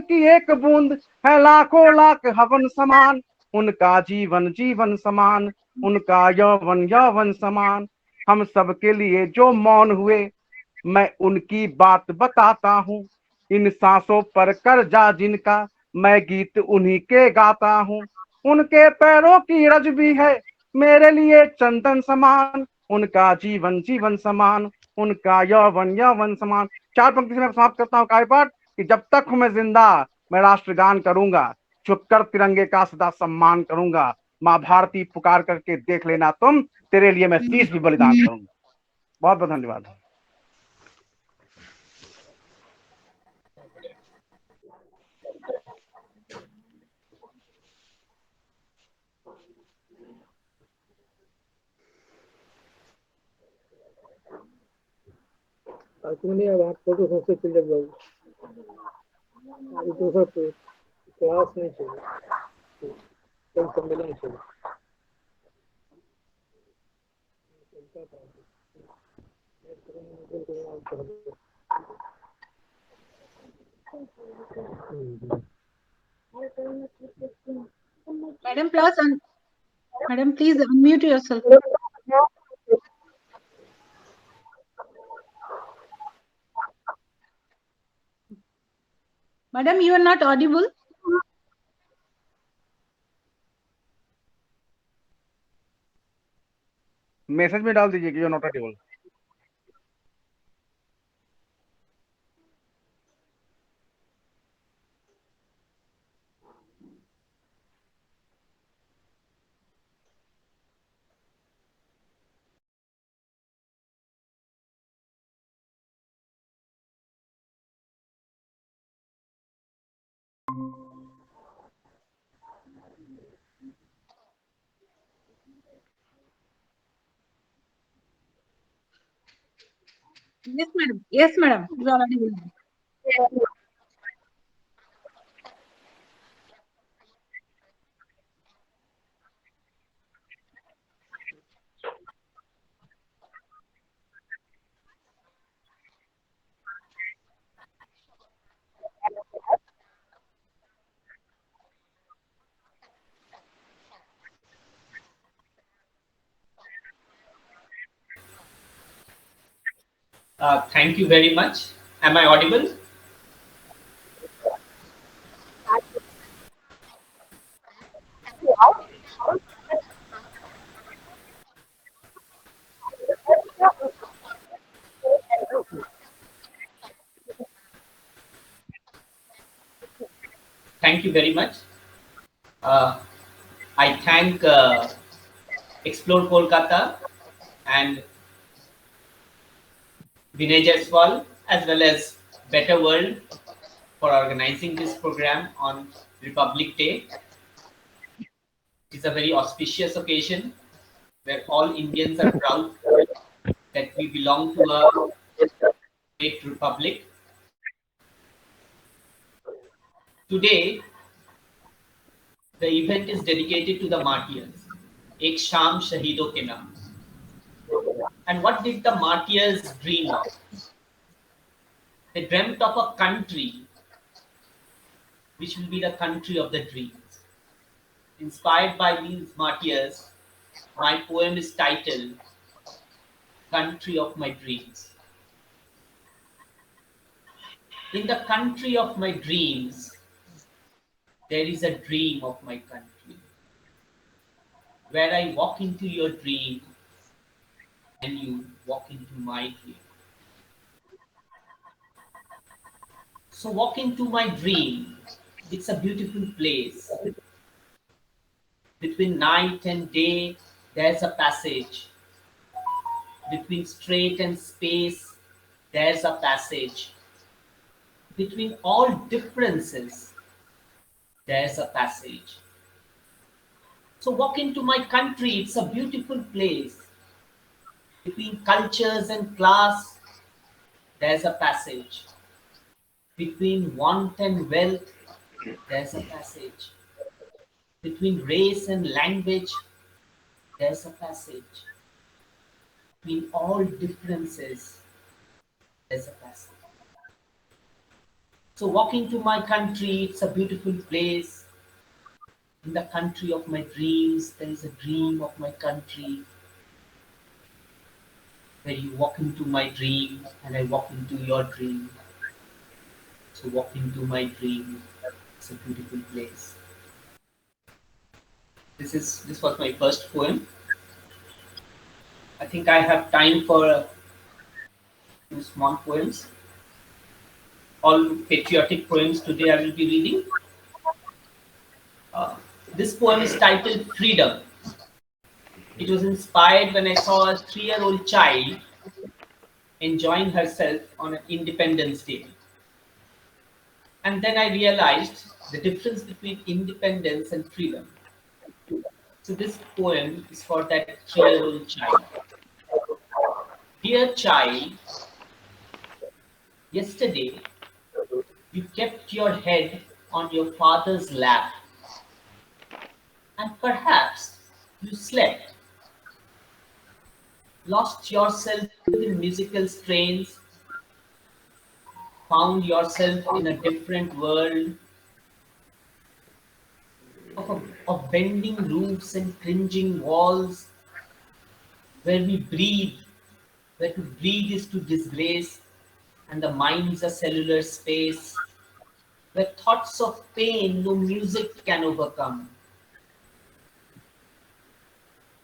की एक बूंद है लाखों लाख हवन समान, उनका जीवन जीवन समान, उनका यौवन यौवन समान। हम सबके लिए जो मौन हुए, मैं उनकी बात बताता हूँ। इन सांसों पर कर्जा जिनका, मैं गीत उन्हीं के गाता हूँ। उनके पैरों की रज भी है मेरे लिए चंदन समान, उनका जीवन जीवन समान, उनका यौवन यौवन समान। चार पंक्ति से मैं समाप्त करता हूँ कार्यपाठ कि जब तक हूं मैं जिंदा, मैं राष्ट्रगान करूंगा, झुककर तिरंगे का सदा सम्मान करूंगा। माँ भारती पुकार करके देख लेना तुम, तेरे लिए मैं शीश भी बलिदान करूंगा। बहुत बहुत धन्यवाद। तुमने अब आप फोटो सबसे चिल्लर बाबू अभी तो सब क्लास नहीं चाहिए, कल सम्मेलन चाहिए। Madam, Madam, please unmute yourself. Madam, you are not audible. Message में डाल दीजिए कि you not Audible. Yes, madam. Yes, madam. You are audible. Thank you very much. Am I audible? Thank you very much. I thank Explore Kolkata and Vinay Jaiswal as well as Better World for organizing this program on Republic Day. It is a very auspicious occasion where all Indians are proud that we belong to a great republic. Today, the event is dedicated to the martyrs, एक शाम शहीदों के नाम. And what did the martyrs dream of? They dreamt of a country which will be the country of the dreams. Inspired by these martyrs, my poem is titled Country of My Dreams. In the country of my dreams, there is a dream of my country, where I walk into your dream and you walk into my dream. So walk into my dream. It's a beautiful place. Between night and day, there's a passage. Between straight and space, there's a passage. Between all differences, there's a passage. So walk into my country, it's a beautiful place. Between cultures and class, there's a passage. Between want and wealth, there's a passage. Between race and language, there's a passage. Between all differences, there's a passage. So, walking to my country, it's a beautiful place. In the country of my dreams, there is a dream of my country where you walk into my dream and I walk into your dream. So, walk into my dream. It's a beautiful place. This was my first poem. I think I have time for two small poems. All patriotic poems today I will be reading. Uh, this poem is titled Freedom. It was inspired when I saw a 3-year-old child enjoying herself on an Independence Day. And then I realized the difference between independence and freedom. So this poem is for that 3-year-old child. Dear child, yesterday you kept your head on your father's lap, and perhaps you slept, lost yourself in musical strains, found yourself in a different world of bending roofs and cringing walls, where we breathe, where to breathe is to disgrace, and the mind's a cellular space, where thoughts of pain no music can overcome.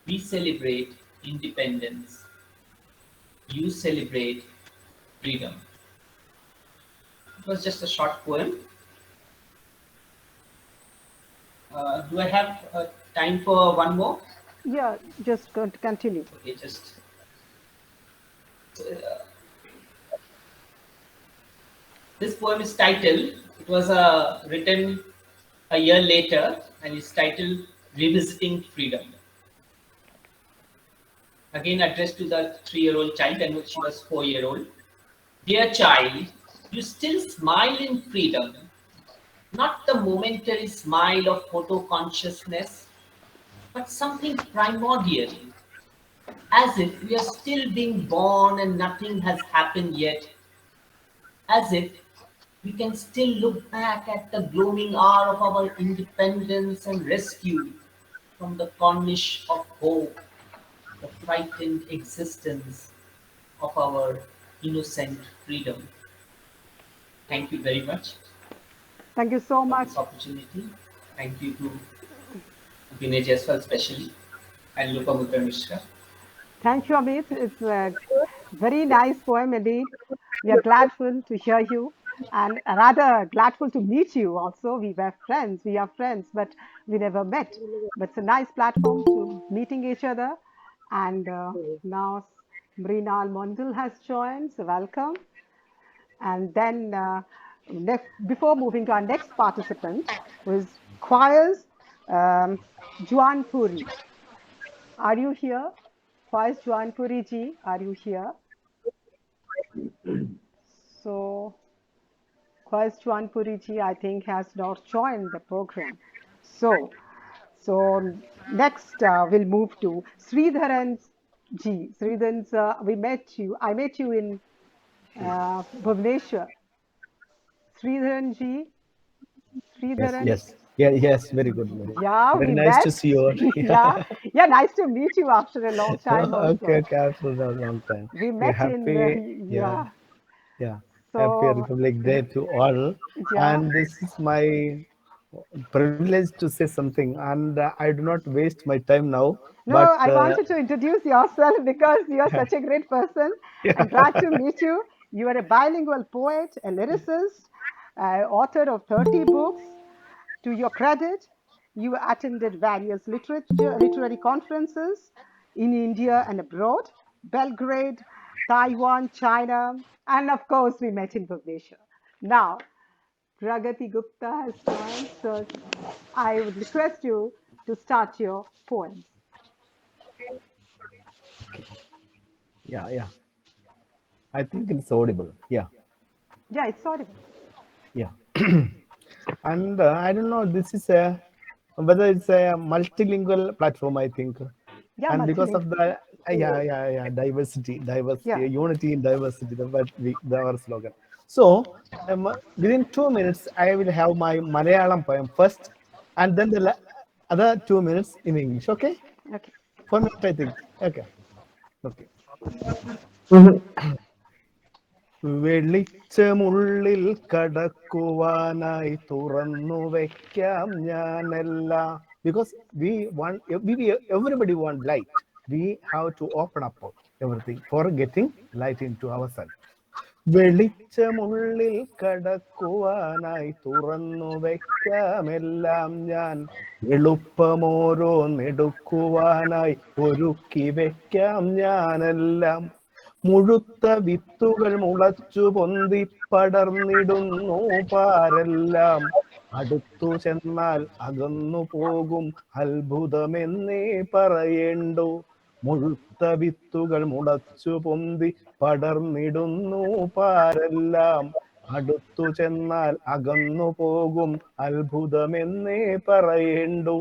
We celebrate independence. You celebrate freedom. It was just a short poem. Do I have time for one more? Yeah, just continue. Okay, just this poem is titled. It was written a year later, and it's titled "Revisiting Freedom." Again, addressed to the 3-year-old child, and she was 4-year old. Dear child, you still smile in freedom, not the momentary smile of photo consciousness, but something primordial, as if we are still being born and nothing has happened yet, as if we can still look back at the gloaming hour of our independence and rescue from the cornice of hope, the frightened existence of our innocent freedom. Thank you very much Thank you so for much. this opportunity. Thank you to Vinay Jaiswal especially and Lopamutra Mishra. Thank you, Amit. It's a very nice poem indeed. We are gladful to hear you and rather gladful to meet you also. We were friends, we are friends, but we never met. But it's a nice platform to meeting each other. And now Mrinal Mondal has joined, so welcome. And then before moving to our next participant, who is choirs Juan Puri. Are you here? Choirs Juan Puri ji, are you here? So Choirs Juan Puri ji, I think, has not joined the program. So, so next we'll move to Sridharan ji. Sridharan, we met you. I met you in Bhubaneswar. Sridharan ji, Yes, Sridharan. yes. Yeah, yes, very good. Yeah, Very we nice to met. see you. Yeah, yeah, nice to meet you after a long time Okay, also. okay, after a long time. We Yeah, met in, happy, yeah, yeah. yeah. Happy So, Republic Day to all. yeah. And this is my privilege to say something. And I do not waste my time now. No, But I wanted to introduce yourself because you are such a great person. I'm glad to meet you. You are a bilingual poet, a lyricist, author of 30 books. To your credit, you attended various literary conferences in India and abroad, Belgrade, Taiwan, China, and of course, we met in Bhubaneswar. Now, Pragati Gupta has joined, so I would request you to start your poems. yeah, yeah. I think it's audible. Yeah, Yeah, it's audible. yeah. And I don't know, this is a whether it's a multilingual platform, I think. Yeah, And because of multilingual. the yeah, yeah, yeah, diversity, Yeah. unity in diversity, the what we the our slogan. So within 2 minutes I will have my Malayalam poem first, and then the other 2 minutes in English. Okay, Okay. 4 minutes I think. Okay, okay. വെളിച്ചമുള്ളിൽ കടക്കുവാനായി തുറന്നു വെക്കാം ഞാനെല്ലാം. Because everybody want light. We have to open up everything for getting light into ourselves. വെളിച്ചമുള്ളിൽ കടക്കുവാനായി തുറന്നു വെക്കാമെല്ലാം ഞാൻ, എളുപ്പമോരോന്നെടുക്കുവാനായി ഒരുക്കി വെക്കാം ഞാനെല്ലാം. മുഴുത്ത വിത്തുകൾ മുളച്ചു പൊന്തി പടർന്നിടുന്നു പാരെല്ലാം, അടുത്തു ചെന്നാൽ അകന്നു പോകും അത്ഭുതമെന്നേ പറയേണ്ടു. മുഴുത്ത വിത്തുകൾ മുളച്ചു പൊന്തി പടർന്നിടുന്നു പാരെല്ലാം, അടുത്തു ചെന്നാൽ അകന്നു പോകും അത്ഭുതമെന്നേ പറയേണ്ടു.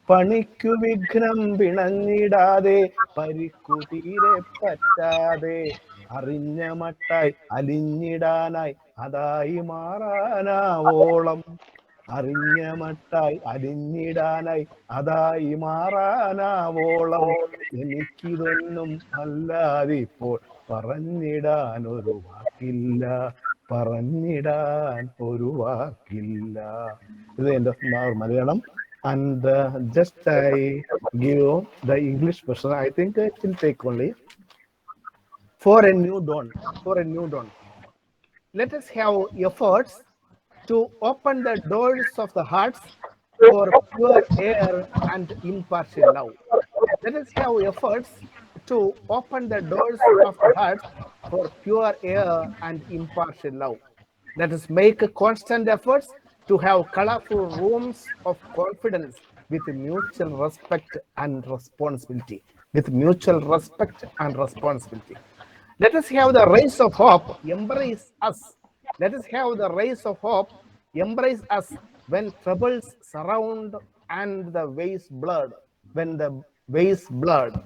പണിക്കു വിഘ്നം പിണഞ്ഞിടാതെ പരിക്കു തീരെ പറ്റാതെ, അറിഞ്ഞ മട്ടായി അലിഞ്ഞിടാനായി അതായി മാറാനാവോളം, അറിഞ്ഞ മട്ടായി അലിഞ്ഞിടാനായി അതായി മാറാനാവോളം, എനിക്കിതൊന്നും അല്ലാതിപ്പോൾ പറഞ്ഞിടാൻ ഒരു വാക്കില്ല, പറഞ്ഞിടാൻ ഒരു വാക്കില്ല. ഇത് എൻ്റെ Malayalam. And just I give the English version. I think it will take only for a new dawn. For a new dawn, let us have efforts to open the doors of the hearts for pure air and impartial love. Let us have efforts to open the doors of the hearts for pure air and impartial love. Let us make constant efforts to have colorful rooms of confidence with mutual respect and responsibility. With mutual respect and responsibility. Let us have the rays of hope embrace us. Let us have the rays of hope embrace us when troubles surround and the ways blurred. When the ways blurred.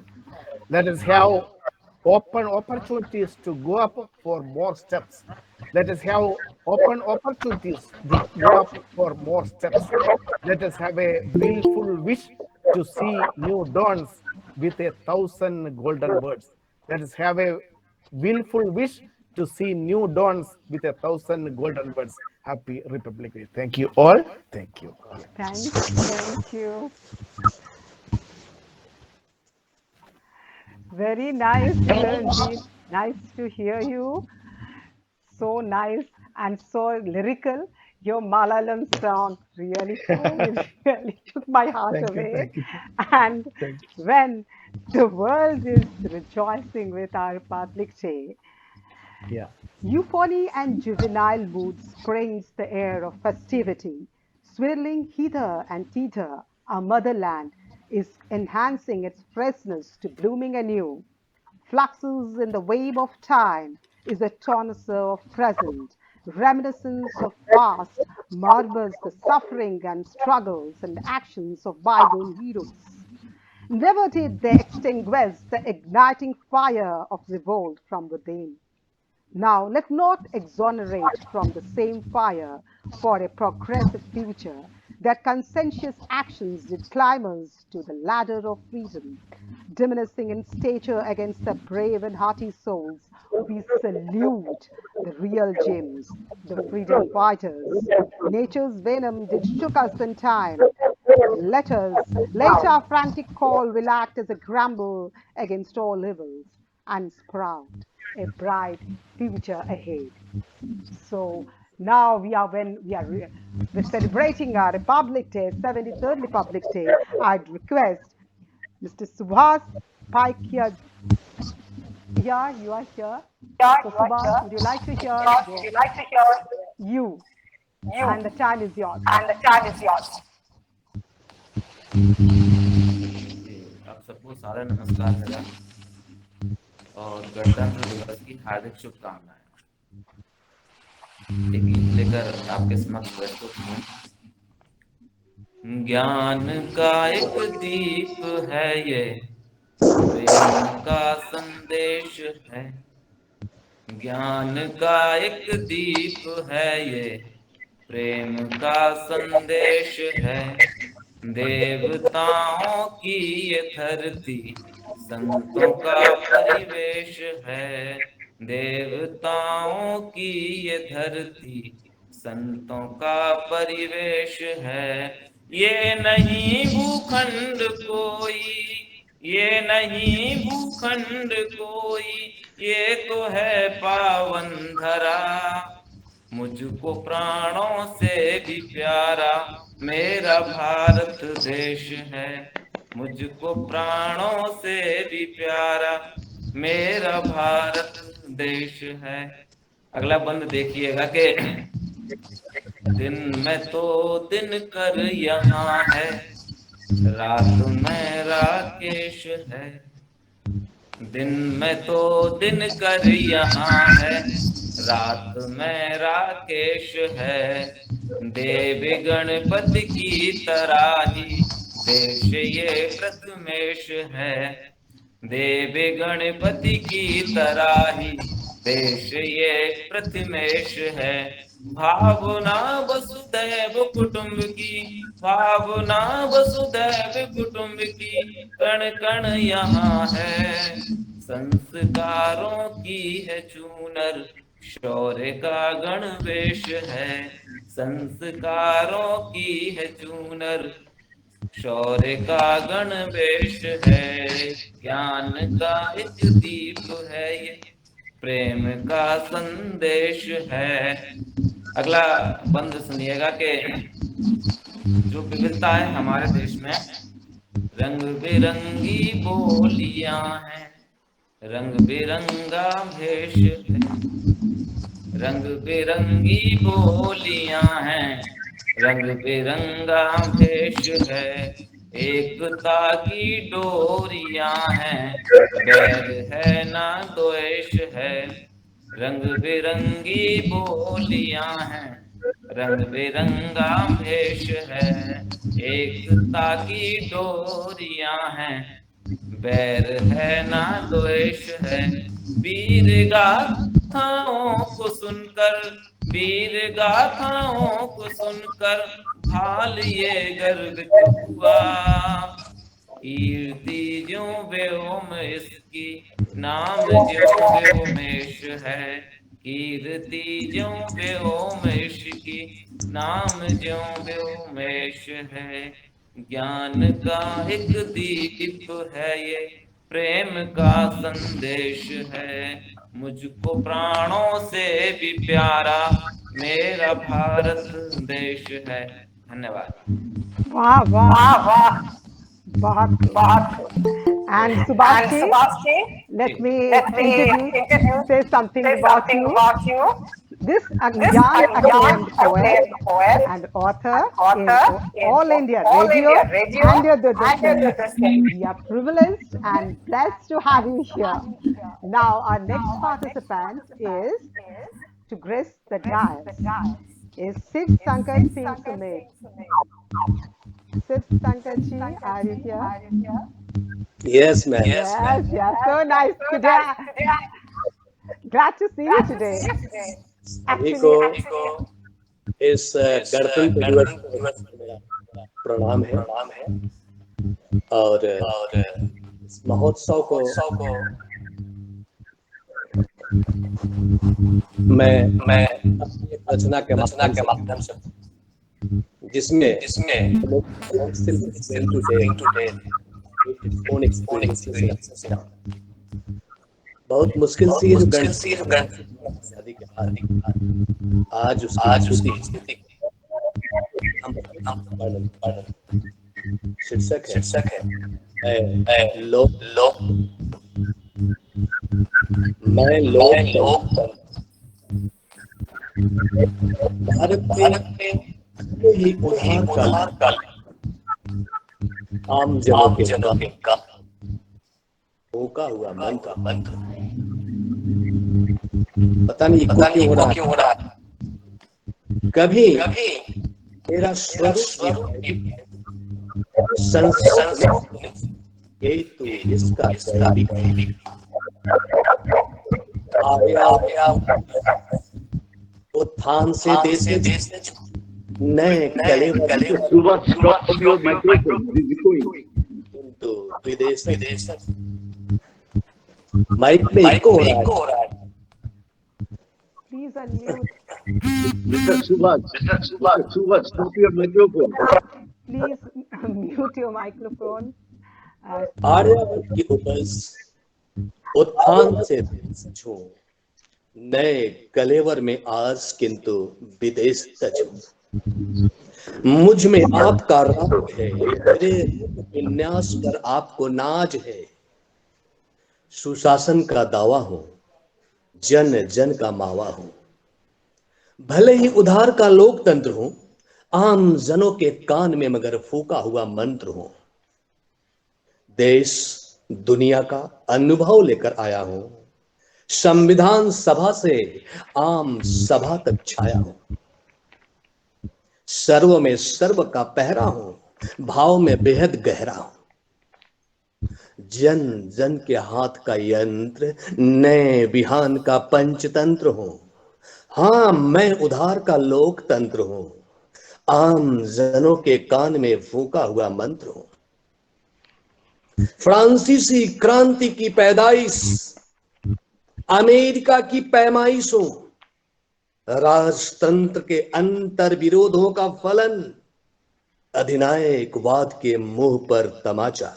Let us have open opportunities to go up for more steps. Let us have open opportunities to go up for more steps. Let us have a willful wish to see new dawns with 1,000 golden birds. Let us have a willful wish to see new dawns with 1,000 golden birds. Happy Republic Day. Thank you all. Thank you. Thank you. Very nice, Virenjit. Nice to hear you. So nice and so lyrical. Your Malayalam song really, really took my heart Thank you. away. Thank you. And Thank you. when the world is rejoicing with our Republic Day, Yeah. euphony and juvenile mood springs the air of festivity. Swirling hither and thither, our motherland is enhancing its freshness to blooming anew. Fluxes in the wave of time is a toniser of present, reminiscence of past, marbles the suffering and struggles and actions of bygone heroes. Never did they extinguish the igniting fire of revolt from within. Now, let not exonerate from the same fire for a progressive future that conscientious actions did climb us to the ladder of freedom. Diminishing in stature against the brave and hearty souls, we salute the real gems, the freedom fighters. Nature's venom did shook us in time. Let our frantic call will act as a grumble against all evils and sprout a bright future ahead. So now we're celebrating our Republic Day, 73rd Republic Day. I'd request Mr. Subhas Paikia. Yeah, you are here. So Subhas, would you like to hear you? And the time is yours. जी, आप सबको सारा नमस्कार मेरा और गणतंत्र दिवस की हार्दिक शुभकामनाएं। एक गीत लेकर आपके समक्ष प्रस्तुत हूँ। ज्ञान का एक दीप है ये, प्रेम का संदेश है, ज्ञान का एक दीप है ये, प्रेम का संदेश है। देवताओं की ये धरती, संतों का परिवेश है। देवताओं की ये धरती, संतों का परिवेश है। ये नहीं भूखंड कोई, ये नहीं भूखंड कोई, ये तो है पावन धरा। मुझको प्राणों से भी प्यारा मेरा भारत देश है। मुझको प्राणों से भी प्यारा मेरा भारत देश है। अगला बंद देखिएगा कि दिन में तो दिन कर यहाँ है, रात में राकेश है। दिन में तो दिन कर यहाँ है, रात में राकेश है। देवी गणपति की तरह ही देश ये प्रथमेश है। देवी गणपति की तरह ही देश ये प्रथमेश है। भावना वसुदैव कुटुंब की, भावना वसुदैव कुटुंब की, कण कण यहाँ है। संस्कारों की है चूनर, शौर्य का गणवेश है। संस्कारों की है चूनर, शौर्य का गणवेश है। ज्ञान का एक दीप है ये, प्रेम का संदेश है। अगला बंद सुनिएगा कि जो विविधता है हमारे देश में, रंग बिरंगी बोलियां हैं, रंग बिरंगा भेष है। रंग बिरंगी बोलियां हैं, रंग बिरंगा भेष है। एकता की डोरियां हैं, बैर है ना द्वेष है। रंग बिरंगी बोलियां हैं, रंग बिरंगा भेष है। एकता की डोरियां हैं, बैर है ना द्वेष है। वीर गाथाओं को सुनकर, वीर गाथाओं को सुनकर हाल ये गर्वित हुआ। कीर्ति ज्यों व्योम इसकी, नाम ज्यों व्योमेश है। कीर्ति ज्यों व्योम इसकी, नाम ज्यों व्योमेश है। ज्ञान का एक दीप है ये, प्रेम का संदेश है। मुझको प्राणों से भी प्यारा मेरा भारत देश है। धन्यवाद। वाह वाह, वाह वाह, बहुत खूब। बहुत खूब। And Subhash And ji, Subhash ji, let me let me introduce, introduce, say something say about something you. about you. This This young young acclaimed poet acclaimed poet and author and in author in All India All Radio India Radio and your and your Doorbell. Doorbell. We are privileged and blessed to have you here. Now, our next participant is to grace the dais is Siv Sankar Singh Sumit. Siv Sankar ji, are you here? Yes, ma'am. Yes, yes, so nice today. Glad to see you today. सभी को Actually, इस गणतंत्र दिवस के अवसर पर मेरा प्रणाम है और इस महोत्सव को मैं अपनी एक रचना के माध्यम से जिसमें बहुत मुश्किल से जो आजादी के बाद आज उसकी स्थिति शीर्षक है लोक मैं लोक भारत के ही उधार काल आम जनों के भूखा हुआ मन पता नहीं क्यों हो रहा है। कभी मेरा स्वरूप यही तो इसका आया उत्थान से देश ने नए कलेवर Mr. Subhash, drop your microphone. It is echoing. किंतु विदेश माइक में इको हो रहा है। Please unmute. Mr. Subhash, Mr. Subhash, stop your microphone. Please mute your microphone. Aryavart की उपज उत्थान से छू नए कलेवर में आज किंतु विदेश तजू मुझ में आपका राज है, मेरे विन्यास पर आपको नाज है। सुशासन का दावा हूं, जन जन का मावा हूं। भले ही उधार का लोकतंत्र हूं, आम जनों के कान में मगर फूका हुआ मंत्र हूं। देश दुनिया का अनुभव लेकर आया हूं, संविधान सभा से आम सभा तक छाया हूं। सर्व में सर्व का पहरा हूं, भाव में बेहद गहरा हूं। जन जन के हाथ का यंत्र, नए बिहान का पंचतंत्र हूं। हाँ, मैं उधार का लोकतंत्र हूं, आम जनों के कान में फूका हुआ मंत्र हूं। फ्रांसीसी क्रांति की पैदाइश, अमेरिका की पैमाइशों, राजतंत्र के अंतर विरोधों का फलन, अधिनायकवाद के मुंह पर तमाचा,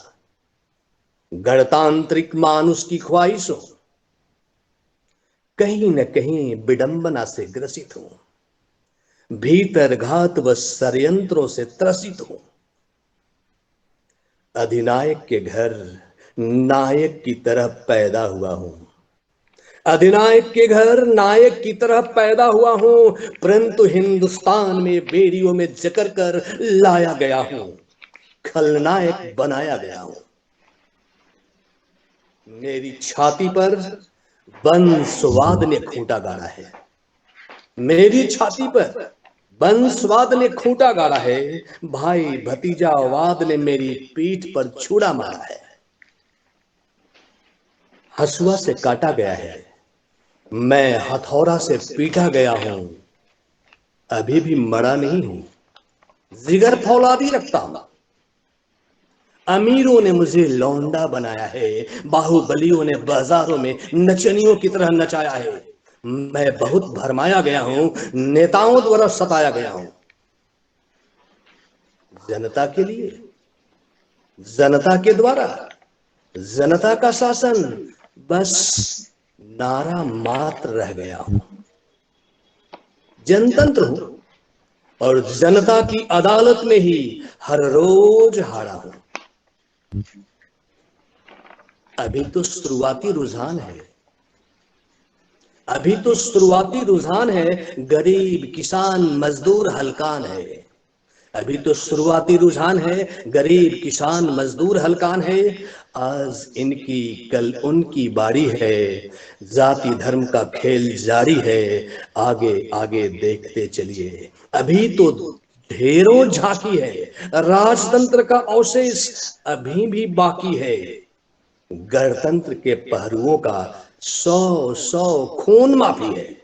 गणतांत्रिक मानुष की ख्वाहिशों। कहीं न कहीं विडंबना से ग्रसित हूं, भीतर घात व षड्यंत्रों से त्रसित हूं। अधिनायक के घर नायक की तरह पैदा हुआ हूं, अधिनायक के घर नायक की तरह पैदा हुआ हूं, परंतु हिंदुस्तान में बेड़ियों में जकड़ कर लाया गया हूं, खलनायक बनाया गया हूं। मेरी छाती पर वंशवाद ने खूंटा गाड़ा है, मेरी छाती पर वंशवाद ने खूंटा गाड़ा है। भाई भतीजावाद ने मेरी पीठ पर छुरा मारा है। हसुआ से काटा गया है, मैं हथौड़ा से पीटा गया हूं, अभी भी मरा नहीं हूं, जिगर फौलादी रखता हूं। अमीरों ने मुझे लौंडा बनाया है, बाहुबलियों ने बाजारों में नचनियों की तरह नचाया है। मैं बहुत भरमाया गया हूं, नेताओं द्वारा सताया गया हूं। जनता के लिए, जनता के द्वारा, जनता का शासन बस नारा मात्र रह गया हूं। जनतंत्र हूं और जनता की अदालत में ही हर रोज हारा हूं। अभी तो शुरुआती रुझान है, अभी तो शुरुआती रुझान है, गरीब किसान मजदूर हलकान है। अभी तो शुरुआती रुझान है, गरीब किसान मजदूर हलकान है। आज इनकी कल उनकी बारी है, जाति धर्म का खेल जारी है। आगे आगे देखते चलिए, अभी तो ढेरों झांकी है, राजतंत्र का अवशेष अभी भी बाकी है। गणतंत्र के पहरुओं का 100 खून माफी है।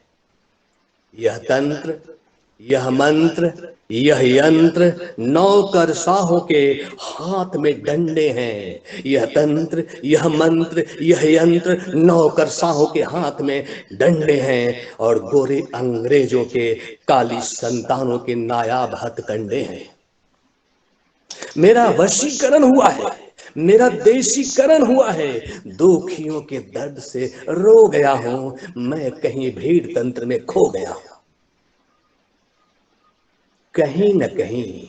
यह तंत्र, यह मंत्र, यह यंत्र नौकरशाहों के हाथ में डंडे हैं। यह तंत्र, यह मंत्र, यह यंत्र नौकरशाहों के हाथ में डंडे हैं और गोरे अंग्रेजों के काली संतानों के नायाब हथकंडे हैं। मेरा वशीकरण हुआ है, मेरा देशीकरण हुआ है। दुखियों के दर्द से रो गया हूं, मैं कहीं भीड़ तंत्र में खो गया हूं। कहीं न कहीं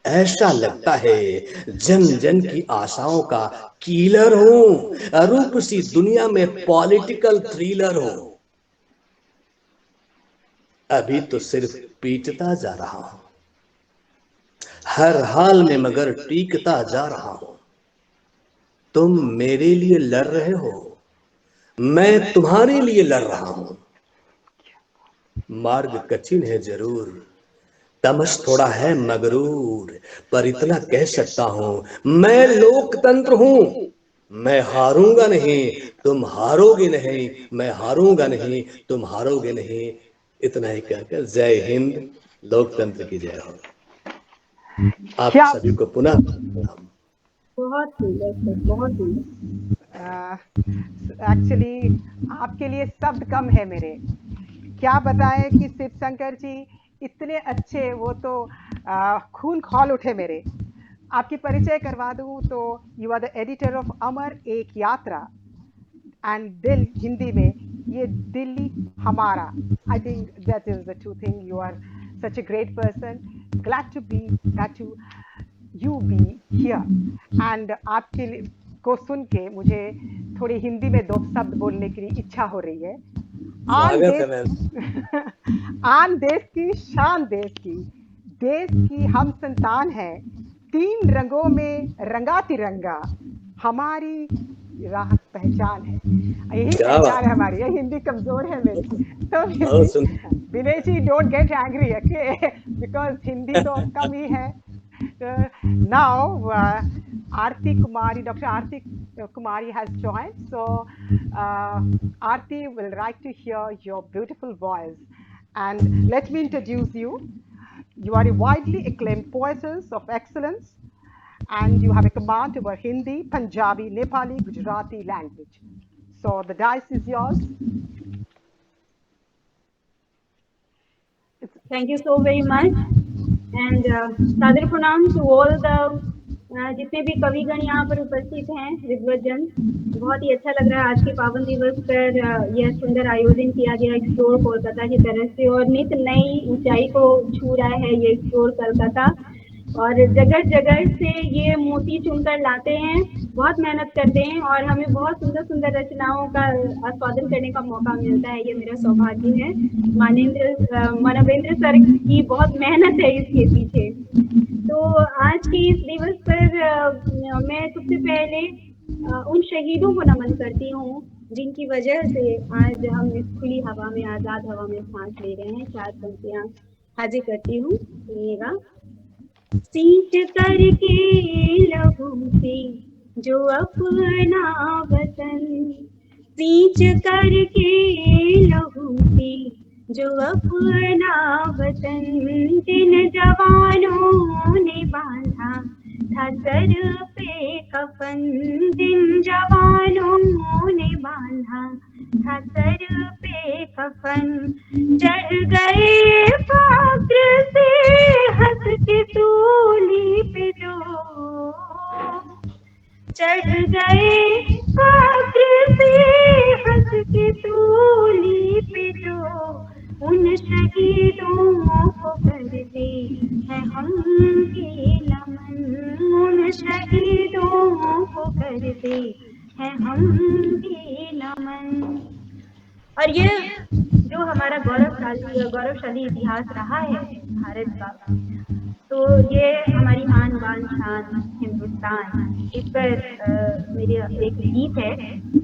ऐसा लगता है जन जन की आशाओं का कीलर हूं, रूप सी दुनिया में पॉलिटिकल थ्रिलर हूं। अभी तो सिर्फ पीटता जा रहा हूं, हर हाल में मगर टीकता जा रहा हूं। तुम मेरे लिए लड़ रहे हो, मैं तुम्हारे लिए लड़ रहा हूं। मार्ग कठिन है जरूर, तमस थोड़ा है मगरूर, पर इतना कह सकता हूं मैं लोकतंत्र हूं, मैं हारूंगा नहीं, तुम हारोगे नहीं, मैं हारूंगा नहीं, तुम हारोगे नहीं। इतना ही कहकर जय हिंद, लोकतंत्र की जय हो। आप क्या सभी को पुनः प्रणाम। बहुत सुंदर सर, बहुत सुंदर। एक्चुअली आपके लिए शब्द कम है मेरे। क्या बताएं कि शिव शंकर जी इतने अच्छे, वो तो खून खौल उठे मेरे। आपकी परिचय करवा दूं तो you are the editor of अमर एक यात्रा एंड दिल हिंदी में ये दिल्ली हमारा। I think that is the two thing. You are such a great person, glad to be, glad to you be here। And आपके को सुन के मुझे थोड़ी हिंदी में दो शब्द बोलने की इच्छा हो रही है। आन स्वागत है मैम। देश आन देश की शान देश की हम संतान है, तीन रंगों में रंगा तिरंगा हमारी राह पहचान है। यही क्या पहचान बात, है हमारी। ये हिंदी कमजोर है मेरी, तो फिर भी बहुत सुंदर। Vinay ji don't get angry, okay, because Hindi तो कम ही है। Now, Aarti Kumari, Dr. Aarti Kumari has joined. So, Aarti will like to hear your beautiful voice. And let me introduce you. You are a widely acclaimed poetess of excellence, and you have a command over Hindi, Punjabi, Nepali, Gujarati language. So, the dice is yours. Thank you so very much and सादर प्रणाम to all the जितने भी कविगण यहाँ पर उपस्थित हैं, विद्वजन। बहुत ही अच्छा लग रहा है आज के पावन दिवस पर यह सुंदर आयोजन किया गया एक्सप्लोर कोलकाता की तरफ से, और नित नई ऊंचाई को छू रहा है ये एक्सप्लोर कोलकाता। और जगह जगह से ये मोती चुनकर लाते हैं, बहुत मेहनत करते हैं और हमें बहुत सुंदर सुंदर रचनाओं का आस्वादन करने का मौका मिलता है। ये मेरा सौभाग्य है। मानवेंद्र सर की बहुत मेहनत है इसके पीछे। तो आज के इस दिवस पर मैं सबसे पहले उन शहीदों को नमन करती हूँ जिनकी वजह से आज हम इस खुली हवा में, आजाद हवा में सांस ले रहे हैं। चार पंक्तियां हाजिर करती हूँ, सुनिएगा। सींच करके लहू से जो अपना वतन, सींच करके लहू से जो अपना वतन, जिन जवानों ने बांधा था सर पे कफन, जिन जवानों ने बांधा था सर पे कफन, चढ़ गए फाक्र से हंस के सूली पे जो, चढ़ गए फाक्र से हंस के सूली पे जो, उन शहीदों को करते हैं हम भी नमन, उन शहीदों को करते हैं हम भी नमन। और ये जो हमारा गौरवशाली इतिहास रहा है भारत का, तो ये हमारी आन बान शान हिंदुस्तान, इस पर मेरा एक गीत है।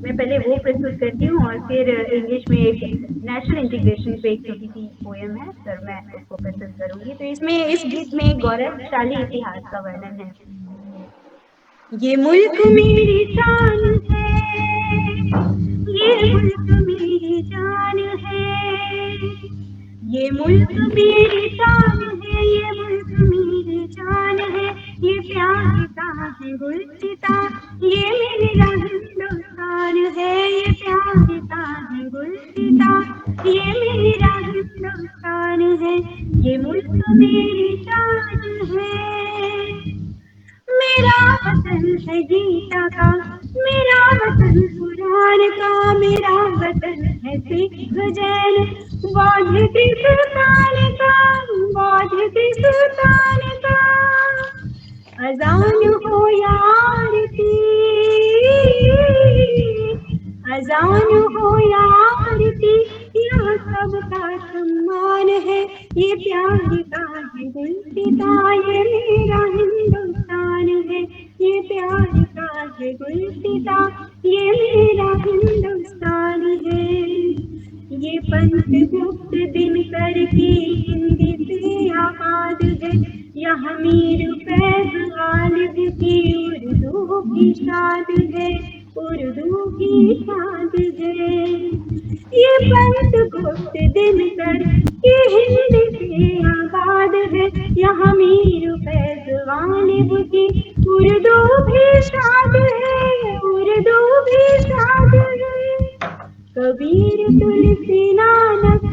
मैं पहले वो प्रस्तुत करती हूँ और फिर इंग्लिश में एक नेशनल इंटीग्रेशन पे एक छोटी सी पोएम है सर, मैं उसको प्रस्तुत करूंगी। तो इसमें, इस गीत में गौरवशाली इतिहास का वर्णन है। ये मुल्क मेरी जान है, ये मुल्क मेरी जान है, ये मुल्क मेरी जान है, ये मुल्क मेरी जान है, ये प्यार का है गुलसिता, ये मेरा हिंदुस्तान है, ये प्यार का है गुलसिता, ये मेरा हिंदुस्तान है, ये मुल्क मेरी जान है। मेरा वतन है गीता का, मेरा वतन कुरान का, मेरा वतन है सिख जैन बौद्ध की सुल्तान का, बौद्ध की सुल्तान का। अजान हो या आरती, अजान हो या आरती, यहाँ सबका सम्मान है, ये प्यार का है गुलसिता, ये मेरा हिंदुस्तान है, ये प्यार का है गुलसिता, ये मेरा हिंदुस्तान है। ये पंथ गुप्त दिनकर की हिंदी से आबाद है, यहाँ मीर फैज गालिब की उर्दू की शाद है, उर्दू की शान है। ये पंथ गुप्त दिनकर ये हिंद से आबाद है। यहाँ मीर फैज गालिब की उर्दू भी शाद है, उर्दू भी शाद है। कबीर तुलसी नानक,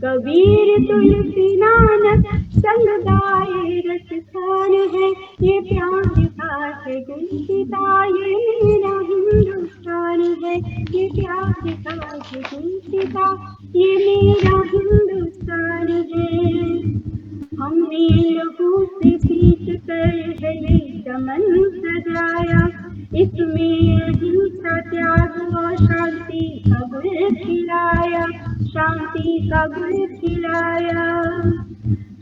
कबीर तुलसी नानक संग गाए रसखान है। ये प्यार का है गुलसिता, ये मेरा हिंदुस्तान है। ये प्यार का है गुलसिता, ये मेरा हिंदुस्तान है। हमने लहू से सींच कर है ये चमन सजाया। इसमें अहिंसा त्याग और शांति का गुल खिलाया, शांति का गुल खिलाया।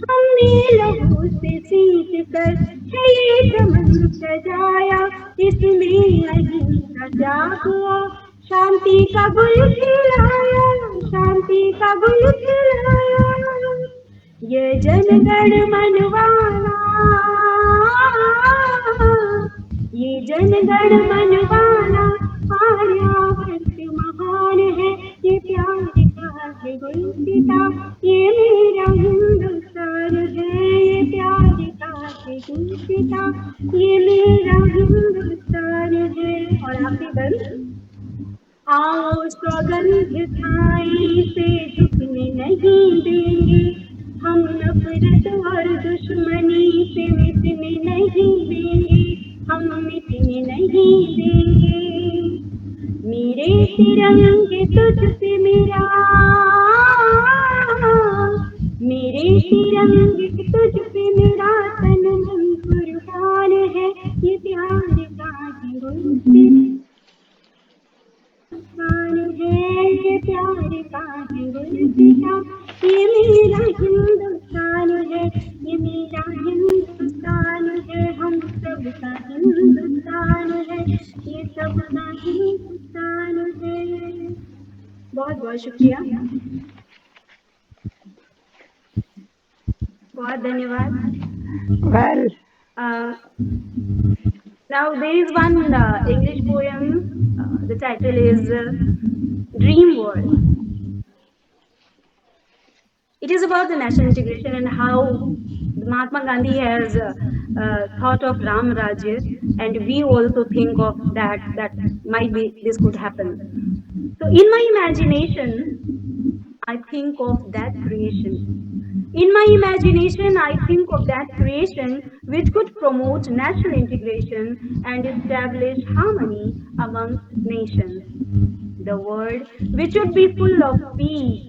हमने लहू से सींच कर है ये चमन सजाया। इसमें अहिंसा त्याग और शांति का गुल खिलाया, शांति का गुल खिलाया। ये जनगण मनवाना, ये जनगण मनवाना आर्यावर्त महान है। ये प्यार का है गुलसिता, ये मेरा हिंदुस्तान है। ये प्यार का है गुलसिता, ये मेरा हिंदुस्तान है। और आखिरी बंद, आओ सौगंध खाएं से झुकने नहीं देंगे। हम नफरत और दुश्मनी से मिटने नहीं देंगे, हम मिटने नहीं देंगे। मेरे तिरंगे तुझसे मेरा, मेरे तिरंगे तुझ पे मेरा तन मन कुर्बान है। ये प्यार का है हिंदुस्तान है, ये प्यार का है गुलसिता, ये मेरा हिंदुस्तान है। ये मेरा हिंदुस्तान है, हम सबका हिंदुस्तान है। ये सबका हिंदुस्तान है। बहुत बहुत शुक्रिया, बहुत धन्यवाद। Well, Uh, Now there is one English poem. The title is Dream World. It is about the national integration and how Mahatma Gandhi has thought of Ram Rajya, and we also think of that. That might be this could happen. So in my imagination, I think of that creation. In my imagination, I think of that creation which could promote national integration and establish harmony amongst nations. The world which should be full of peace.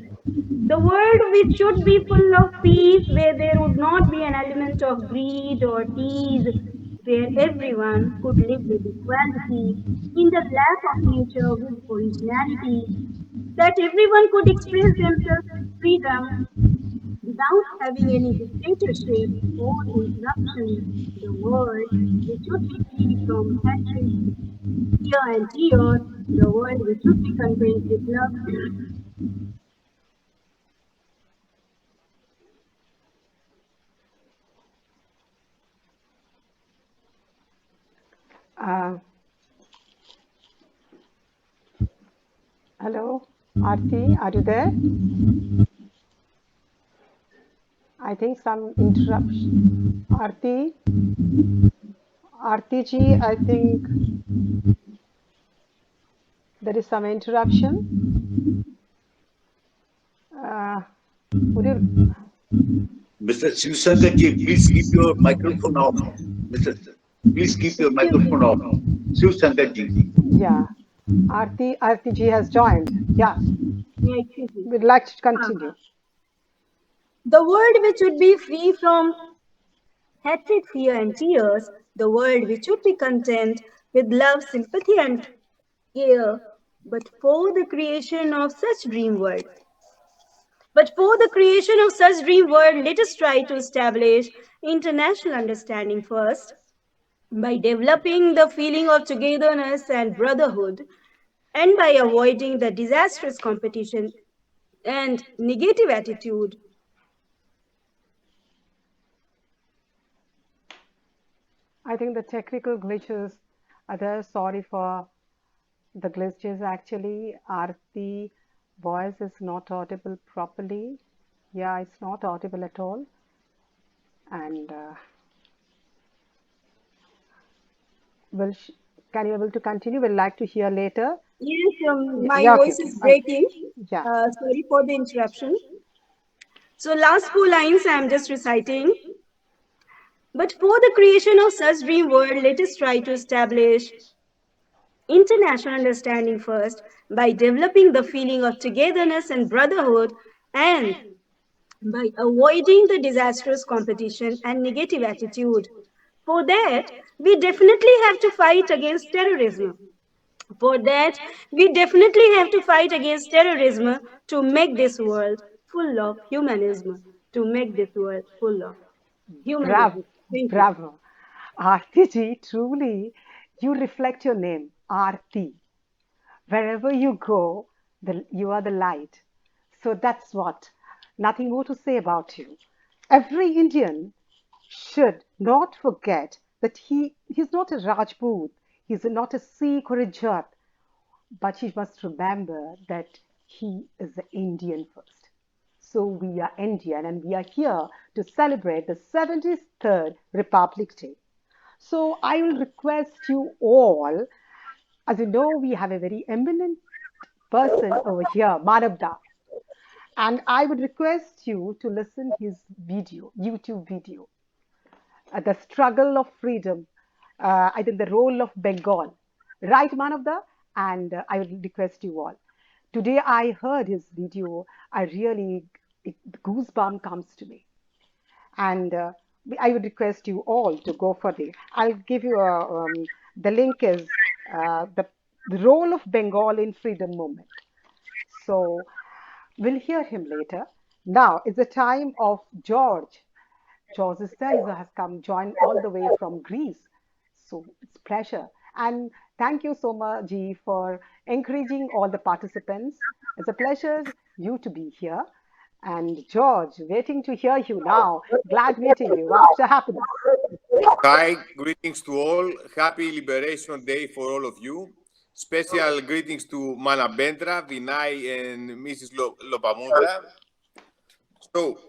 The world which should be full of peace, where there would not be an element of greed or tease, where everyone could live with equality, in the lack of nature with originality, that everyone could express themselves with freedom without having any dictatorship or interruption. The world which should be free from hatred, fear, and tears. The world which should be contained with love. uh, hello, Aarti, are you there? I think some interruption. Aarti ji, I think there is some interruption. Would you? Mr. Sivsankar ji, please keep your microphone off. Please keep your microphone off. Sivsankar ji. Yeah, Aarti ji has joined. Yeah, we'd like to continue. The world which would be free from hatred, fear, and tears. The world which would be content with love, sympathy, and care. But for the creation of such dream world, But for the creation of such dream world, let us try to establish international understanding first by developing the feeling of togetherness and brotherhood, and by avoiding the disastrous competition and negative attitude. I think the technical glitches are there. Sorry for the glitches. Actually, Aarti voice is not audible properly. Yeah, it's not audible at all. And will sh can you able to continue? We'll like to hear later. Yes, my Yeah, okay, voice okay. is breaking. Yeah. Sorry for the interruption. So, last four lines I am just reciting. But for the creation of such dream world, let us try to establish international understanding first by developing the feeling of togetherness and brotherhood and by avoiding the disastrous competition and negative attitude. For that, we definitely have to fight against terrorism. For that, we definitely have to fight against terrorism to make this world full of humanism. To make this world full of Bravo, humanism. Thank you. bravo. Aarti ji, truly, you reflect your name, Aarti. Wherever you go, you are the light. So that's what. Nothing more to say about you. Every Indian should not forget that he's not a Rajput, he's not a Sikh or a Jat, but he must remember that he is an Indian first. So we are Indian and we are here to celebrate the 73rd Republic Day. So I will request you all, as you know, we have a very eminent person over here, Manavda, and I would request you to listen his video, YouTube video, The Struggle of Freedom, I think the role of Bengal, right, Manavda? And I would request you all. Today I heard his video, I really, goosebump comes to me. And I would request you all to go for the. I'll give you the link is the role of Bengal in freedom movement. So we'll hear him later. Now it's the time of George. George is there. He has come join all the way from Greece. So it's pleasure. And thank you so much, G, for encouraging all the participants. It's a pleasure you to be here. And George, waiting to hear you now. Glad meeting you. After happiness. Hi, greetings to all. Happy Liberation Day for all of you. Special greetings to Mana Bendra, Vinay, and Mrs. Lopamudra. So,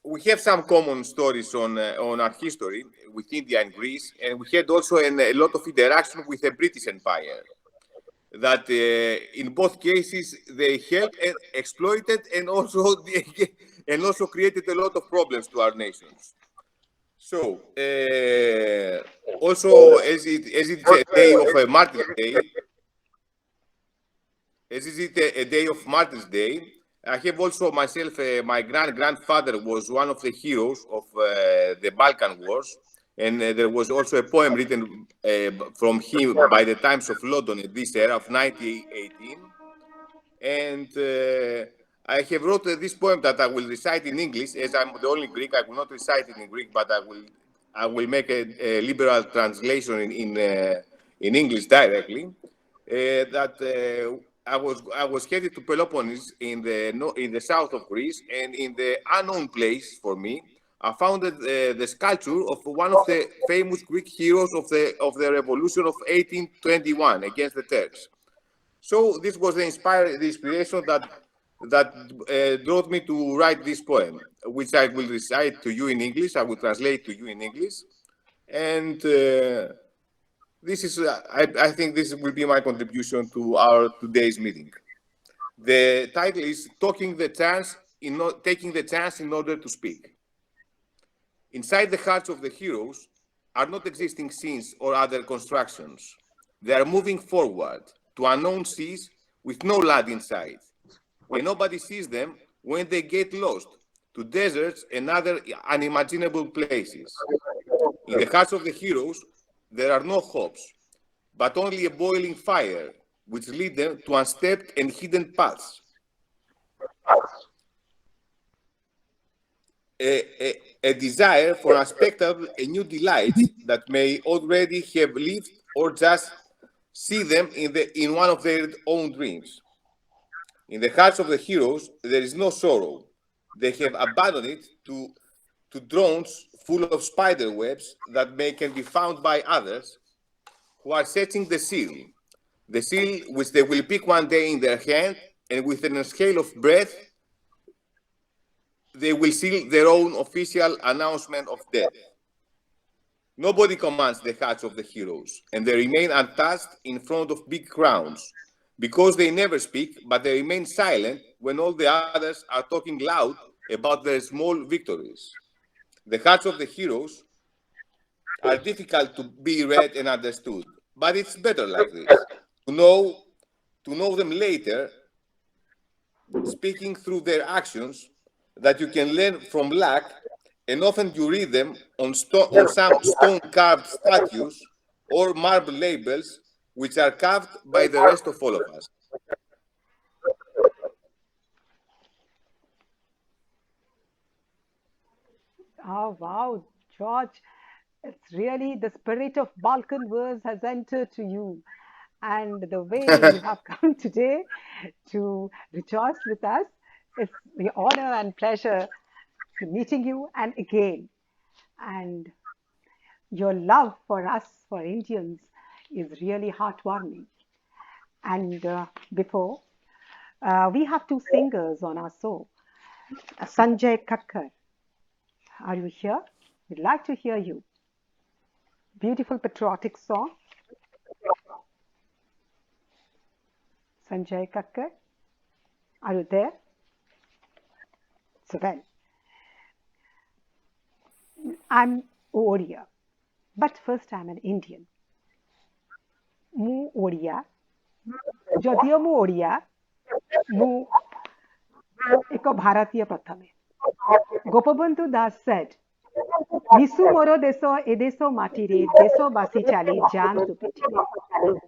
we have some common stories on our history with India and Greece, and we had also a lot of interaction with the British Empire. That in both cases they helped and exploited and also created a lot of problems to our nations. So, also as it's a day of a Martyrs Day, as is it a day of Martyrs Day, I have also myself, my grandfather was one of the heroes of the Balkan Wars, and there was also a poem written from him by the Times of London in this era of 1918, and I have wrote this poem that I will recite in English, as I'm the only Greek. I will not recite it in Greek, but I will make a liberal translation in English directly. That I was headed to Peloponnese in the south of Greece, and in the unknown place for me, I found the sculpture of one of the famous Greek heroes of the revolution of 1821 against the Turks. So this was the inspiration that drove me to write this poem, which I will recite to you in English. I will translate to you in English, and this is I think this will be my contribution to our today's meeting. The title is "Taking the chance in order to speak." Inside the hearts of the heroes are not existing scenes or other constructions. They are moving forward to unknown seas with no land in sight. And nobody sees them when they get lost to deserts and other unimaginable places. In the hearts of the heroes, there are no hopes, but only a boiling fire, which lead them to unstepped and hidden paths. A desire for unexpected and new delights that may already have lived or just see them in one of their own dreams. In the hearts of the heroes, there is no sorrow. They have abandoned it to to drones full of spider webs that can be found by others who are setting the seal which they will pick one day in their hand, and with an exhale of breath, they will seal their own official announcement of death. Nobody commands the hearts of the heroes, and they remain untouched in front of big crowns, because they never speak, but they remain silent when all the others are talking loud about their small victories. The hearts of the heroes are difficult to be read and understood, but it's better like this. To know, to know them later, speaking through their actions, that you can learn from luck, and often you read them on some stone carved statues or marble labels which are carved by the rest of all of us. Oh, wow, George. It's really the spirit of Balkan verse has entered to you. And the way you have come today to rejoice with us, it's the honor and pleasure to meeting you and again. And your love for us, for Indians, is really heartwarming. And before, we have two singers on our show. Sanjay Kakkar, are you here? We'd like to hear you. Beautiful patriotic song. Sanjay Kakkar, are you there? So well, I'm Odia, but first I'm an Indian. ମୁଁ ଓଡ଼ିଆ ଯଦିଓ ମୁଁ ଓଡ଼ିଆ ମୁଁ ଏକ ଭାରତୀୟ ପ୍ରଥମେ Gopabandhu Das said ମିଶୁ ମୋର ଦେଶ ଏ ଦେଶ ମାଟିରେ ଦେଶବାସୀ ଚାଲି ଯାଆନ୍ତୁ ପିଠିରେ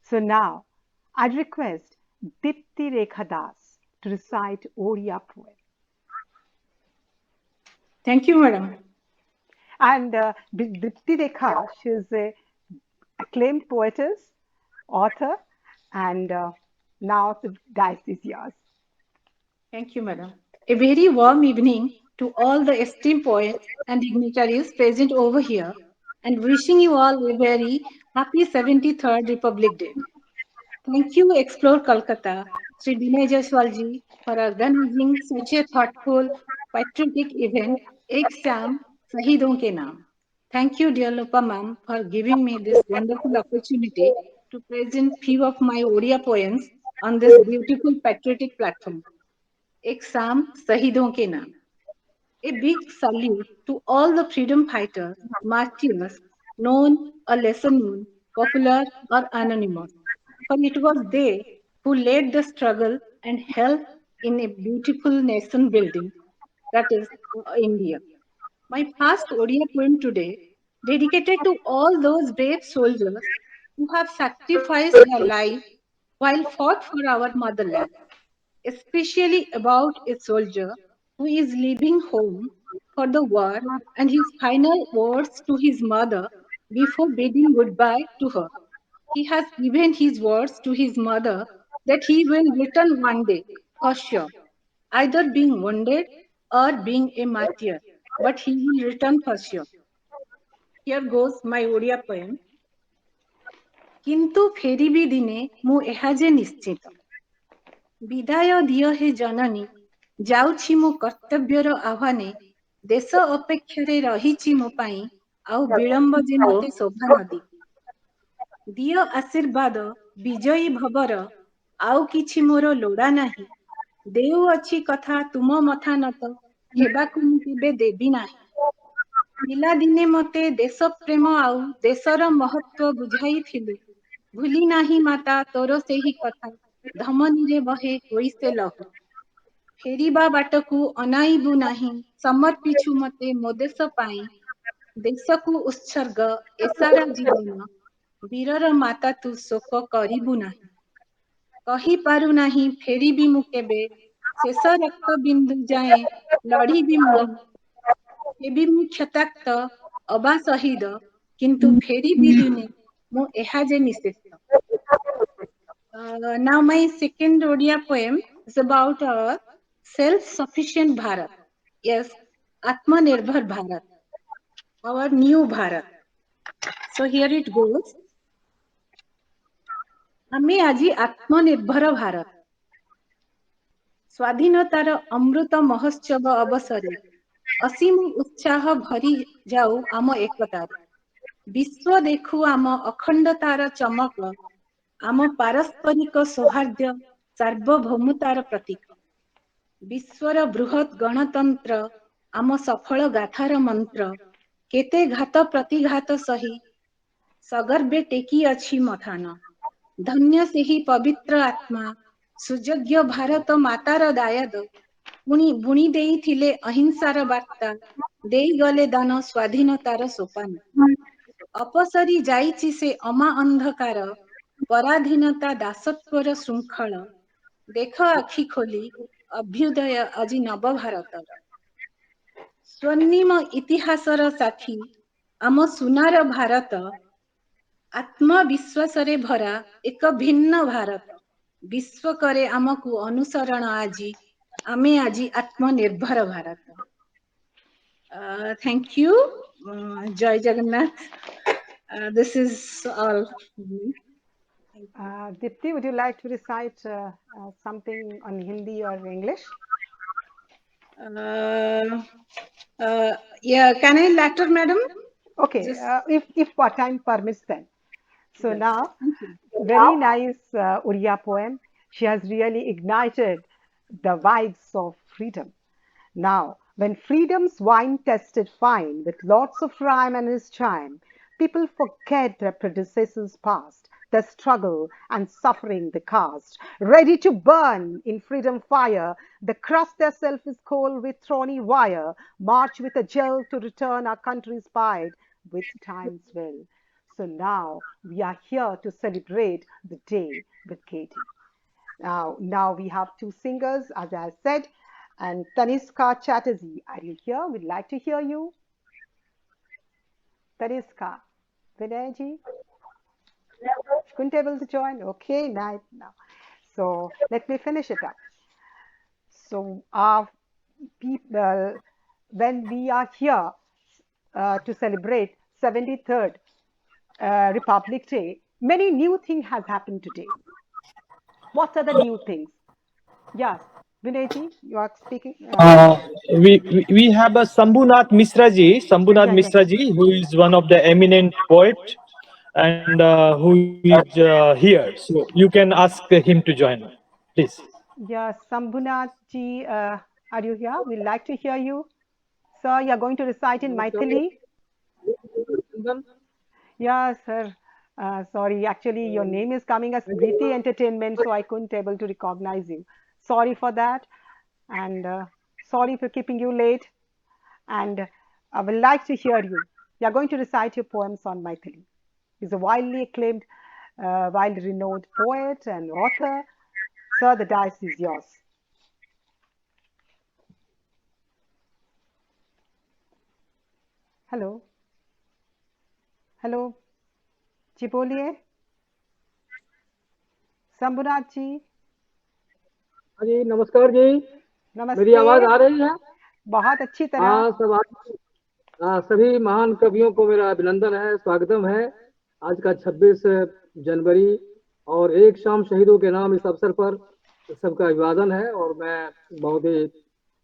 so now I request Dipti Rekha Das to recite Odia poem. Thank you, madam. And Dipti Rekha, she is a acclaimed poetess, author, and now the dice is yours. Thank you, madam. A very warm evening to all the esteemed poets and dignitaries present over here, and wishing you all a very happy 73rd Republic Day. Thank you, Explore Kolkata, Sri Binay Jaiswalji, for organizing such a thoughtful, patriotic event, Ek Sham, Shahidon Ke Naam. Thank you, dear Lopa ma'am, for giving me this wonderful opportunity to present few of my Odia poems on this beautiful patriotic platform. Ek Sham, Shahidon Ke Naam. A big salute to all the freedom fighters, martyrs, known or lesser known, popular or anonymous. For it was they who led the struggle and helped in a beautiful nation building, that is India. My first Odia poem today, dedicated to all those brave soldiers who have sacrificed their life while fought for our motherland, especially about a soldier who is leaving home for the war and his final words to his mother before bidding goodbye to her. He has given his words to his mother that he will return one day for sure, either being wounded or being a martyr, but he will return for sure. Here goes my Odia poem. କିନ୍ତୁ ଫେରିବି ଦିନେ ମୁଁ ଏହା ଯେ ନିଶ୍ଚିତ ବିଦାୟ ଦିଅ ହେ ଜନନୀ ଯାଉଛି ମୋ କର୍ତ୍ତବ୍ୟର ଆହ୍ୱାନେ ଦେଶ ଅପେକ୍ଷାରେ ରହିଛି ମୋ ପାଇଁ ଆଉ ବିଳମ୍ବ ଯେ ମତେ ଶୋଭା ନଦୀ ଦିଅ ଆଶୀର୍ବାଦ ବିଜୟୀ ଭବର ଆଉ କିଛି ମୋର ଲୋଡ଼ା ନାହିଁ ଦେଉଅଛି କଥା ତୁମ ମଥା ନତ ହେବାକୁ ମୁଁ କେବେ ଦେବି ନାହିଁ ପିଲାଦିନେ ମତେ ଦେଶ ପ୍ରେମ ଆଉ ଦେଶର ମହତ୍ଵ ବୁଝାଇଥିଲୁ ଭୁଲି ନାହିଁ ମାତା ତୋର ସେହି କଥା ଧମନୀରେ ବହେ ହୋଇ ସେ ଲହୁ ଫେରିବା ବାଟକୁ ଅନାଇବୁ ନାହିଁ ସମର୍ପିଛୁ ମତେ ମୋ ଦେଶ ପାଇଁ ଦେଶକୁ ଉତ୍ସର୍ଗ ଏସାରା ଜୀବନ ବୀରର ମାତା ତୁ ଶୋକ କରିବୁ ନାହିଁ କହିପାରୁ ନାହିଁ ଫେରିବି ମୁଁ କେବେ ଶେଷ ରକ୍ତ ବିନ୍ଦୁ ଯାଏଁ ଲଢିବି ମୁଁ ହେବି ମୁଁ କ୍ଷତାକ୍ତ ଅବା ଶହୀଦ କିନ୍ତୁ ଫେରିବି ଦିନେ ମୁଁ ଏହା ଯେ ନିଶ୍ଚିତ now my second Odia poem is about our self-sufficient Bharat. Yes, Atmanirbhar Bharat, our new Bharat. So here it goes. ଆମେ ଆଜି ଆତ୍ମନିର୍ଭର ଭାରତ ସ୍ୱାଧୀନତାର ଅମୃତ ମହୋତ୍ସବ ଅବସରରେ ଅସୀମ ଉତ୍ସାହ ଭରି ଯାଉ ଆମ ଏକତାରେ ବିଶ୍ୱ ଦେଖୁ ଆମ ଅଖଣ୍ଡତାର ଚମକ ଆମ ପାରସ୍ପରିକ ସୌହାର୍ଦ୍ଦ୍ୟ ସାର୍ବଭୌମତାର ପ୍ରତୀକ ବିଶ୍ୱର ବୃହତ୍ ଗଣତନ୍ତ୍ର ଆମ ସଫଳ ଗାଥାର ମନ୍ତ୍ର କେତେ ଘାତ ପ୍ରତିଘାତ ସହି ସଗର୍ବେ ଟେକି ଅଛି ମଥାନ ଧନ୍ୟ ସେହି ପବିତ୍ର ଆତ୍ମା ସୁଯୋଗ୍ୟ ଭାରତ ମାତାର ଦାୟାଦ ପୁଣି ବୁଣି ଦେଇଥିଲେ ଅହିଂସାର ବାର୍ତ୍ତା ଦେଇଗଲେ ଦାନ ସ୍ୱାଧୀନତାର ସୋପାନ ଅପସରି ଯାଇଛି ସେ ଅମା ଅନ୍ଧକାର ପରାଧୀନତା ଦାସତ୍ୱର ଶୃଙ୍ଖଳ ଦେଖ ଆଖି ଖୋଲି ଅଭ୍ୟୁଦୟ ଆଜି ନବଭାରତର ସ୍ୱର୍ଣ୍ଣିମ ଇତିହାସର ସାକ୍ଷୀ ଆମ ସୁନାର ଭାରତ ଆତ୍ମବିଶ୍ୱାସରେ ଭରା ଏକ ଭିନ୍ନ ଭାରତ ବିଶ୍ୱ କରେ ଆମକୁ ଅନୁସରଣ ଆଜି ଆମେ ଆଜି ଆତ୍ମନିର୍ଭର ଭାରତ ଥ୍ୟାଙ୍କ ୟୁ ଜୟ Jagannath this is all. Dipti, would you like to recite something on Hindi or English? Yeah, can I later, madam? Okay, Just if time permits then. So yes, now, thank you. very nice Uriya poem. She has really ignited the vibes of freedom. Now, when freedom's wine tasted fine with lots of rhyme and its chime, people forget their predecessors past, their struggle and suffering they caused. Ready to burn in freedom fire, they cross their selfish coal with thorny wire, march with a gel to return our country's pride with time's will. So now we are here to celebrate the day with Katie. Now we have two singers, as I said, and Taniska Chatterjee. Are you here? We'd like to hear you. Taniska. Vinayji? Couldn't able to join? Okay, nice. Now. So let me finish it up. So our people, when we are here to celebrate 73rd Republic Day, many new things has happened today. What are the new things? Yes, Vinayji, you are speaking. Uh, we have a Sambhunath Yeah, yeah, yeah. Misraji, who is one of the eminent poet, and who is here. So you can ask him to join, please. Yeah, Sambhunath ji, are you here? We'd like to hear you. Sir, you're going to recite in Maithili? Yeah, sir. Sorry, actually, your name is coming as Preeti Entertainment, so I couldn't able to recognize you. Sorry for that, and sorry for keeping you late. And I would like to hear you. You're going to recite your poems on Maithili. He's a widely acclaimed, widely renowned poet and author. Sir, the dice is yours. Hello hello जी बोलिए शंभुनाथ जी हाँ जी, नमस्कार जी। मेरी नमस्ते आवाज आ रही है? बहुत अच्छी तरह हाँ, सभी महान कवियों को मेरा अभिनंदन है, स्वागतम है। आज का 26 जनवरी और एक शाम शहीदों के नाम इस अवसर पर सबका अभिवादन है और मैं बहुत ही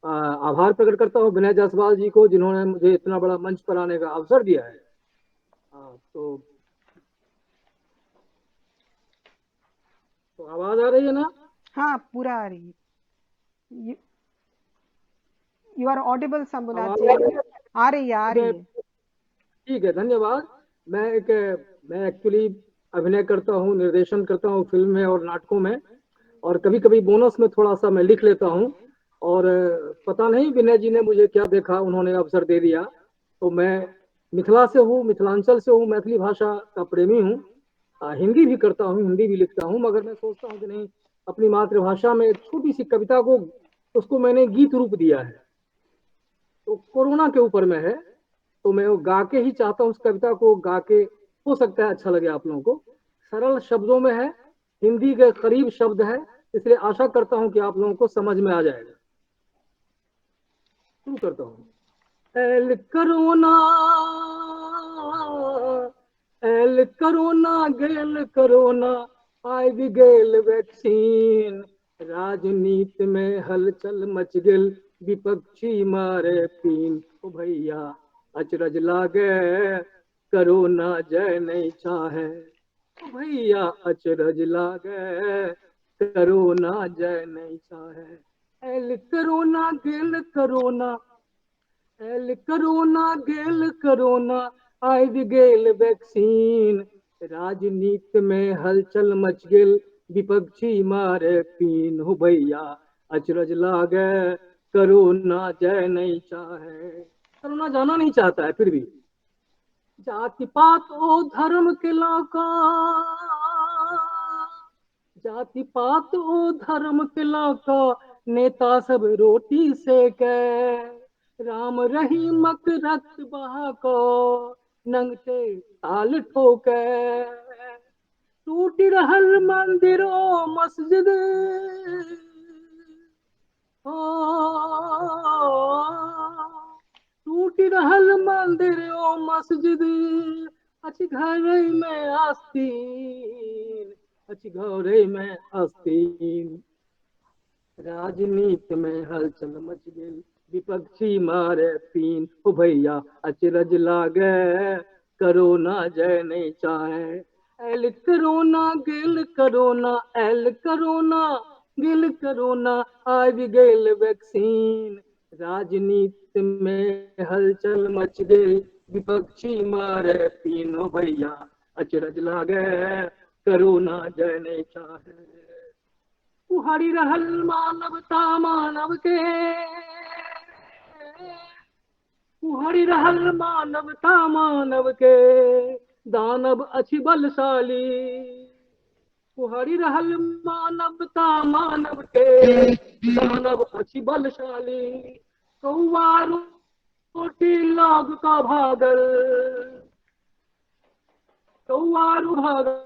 आभार प्रकट करता हूँ विनय जायसवाल जी को, जिन्होंने मुझे इतना बड़ा मंच पर आने का अवसर दिया है। तो आवाज आ रही है ना? हाँ पूरा आ रही है यू आर ऑडिबल शंभुनाथ जी आ रही है ठीक है, धन्यवाद। मैं एक्चुअली अभिनय करता हूँ, निर्देशन करता हूँ फिल्म में और नाटकों में, और कभी कभी बोनस में थोड़ा सा मैं लिख लेता हूँ। और पता नहीं विनय जी ने मुझे क्या देखा, उन्होंने अवसर दे दिया। तो मैं मिथिला से हूँ, मिथिलांचल से हूँ, मैथिली भाषा का प्रेमी हूँ। हिंदी भी करता हूँ, हिंदी भी लिखता हूँ, मगर मैं सोचता हूँ कि नहीं, अपनी मातृभाषा में एक छोटी सी कविता को, उसको मैंने गीत रूप दिया है। तो कोरोना के ऊपर में है, तो मैं वो गा के ही चाहता हूँ, उस कविता को गा के, हो सकता है अच्छा लगे आप लोगों को। सरल शब्दों में है, हिंदी के करीब शब्द है, इसलिए आशा करता हूँ कि आप लोगों को समझ में आ जाएगा। शुरू करता हूँ। एल करोना, एल करोना गेल करोना, आइ भी गेल वैक्सीन, राजनीति में हलचल मच गेल, विपक्षी मारे पीन। ओ भैया अचरज लागे, करोना जय नहीं चाहे। ओ भैया अचरज लागे, करोना जय नहीं चाहे। एल करोना गेल करोना, एल करोना गेल करोना, आइ भी गेल वैक्सीन, राजनीति में हलचल मच गेल, विपक्षी मारे पीन। हो भैया अचरज लागे, करोना जय नहीं चाहे। करोना जाना नहीं चाहता है फिर भी। जाति पात ओ धर्म के लौका, जाति पात ओ धर्म के लौका, नेता सब रोटी सेके, राम रहीमक रक्त बहा को, नंगटे ताल ठोके, टूटी रहल मंदिरो मस्जिद, ओ टूटी रहल मंदिर ओ मस्जिद, अछि घर में आस्तीन, अछि घर में आस्तीन, राजनीति में हलचल मच गेल, विपक्षी मारे पीन। ओ भैया अचरज लागे, करोना जय नहीं चाहे। एल करोना गेल करोना, एल करोना गेल करोना, आइ भी गेल वैक्सीन, राजनीति में हलचल मच गेल, विपक्षी मारे पीन। ओ भैया अचरज लागे, करोना जय नहीं चाहे। उहाड़ी रहल मानवता मानव के, उहाड़ी रहल मानवता मानव के, दानव अछि बलशाली, उहाड़ी रहल मानवता मानव के, दानव अछि बलशाली, कौआ रोटी लाग का भागल, कौआ भागल,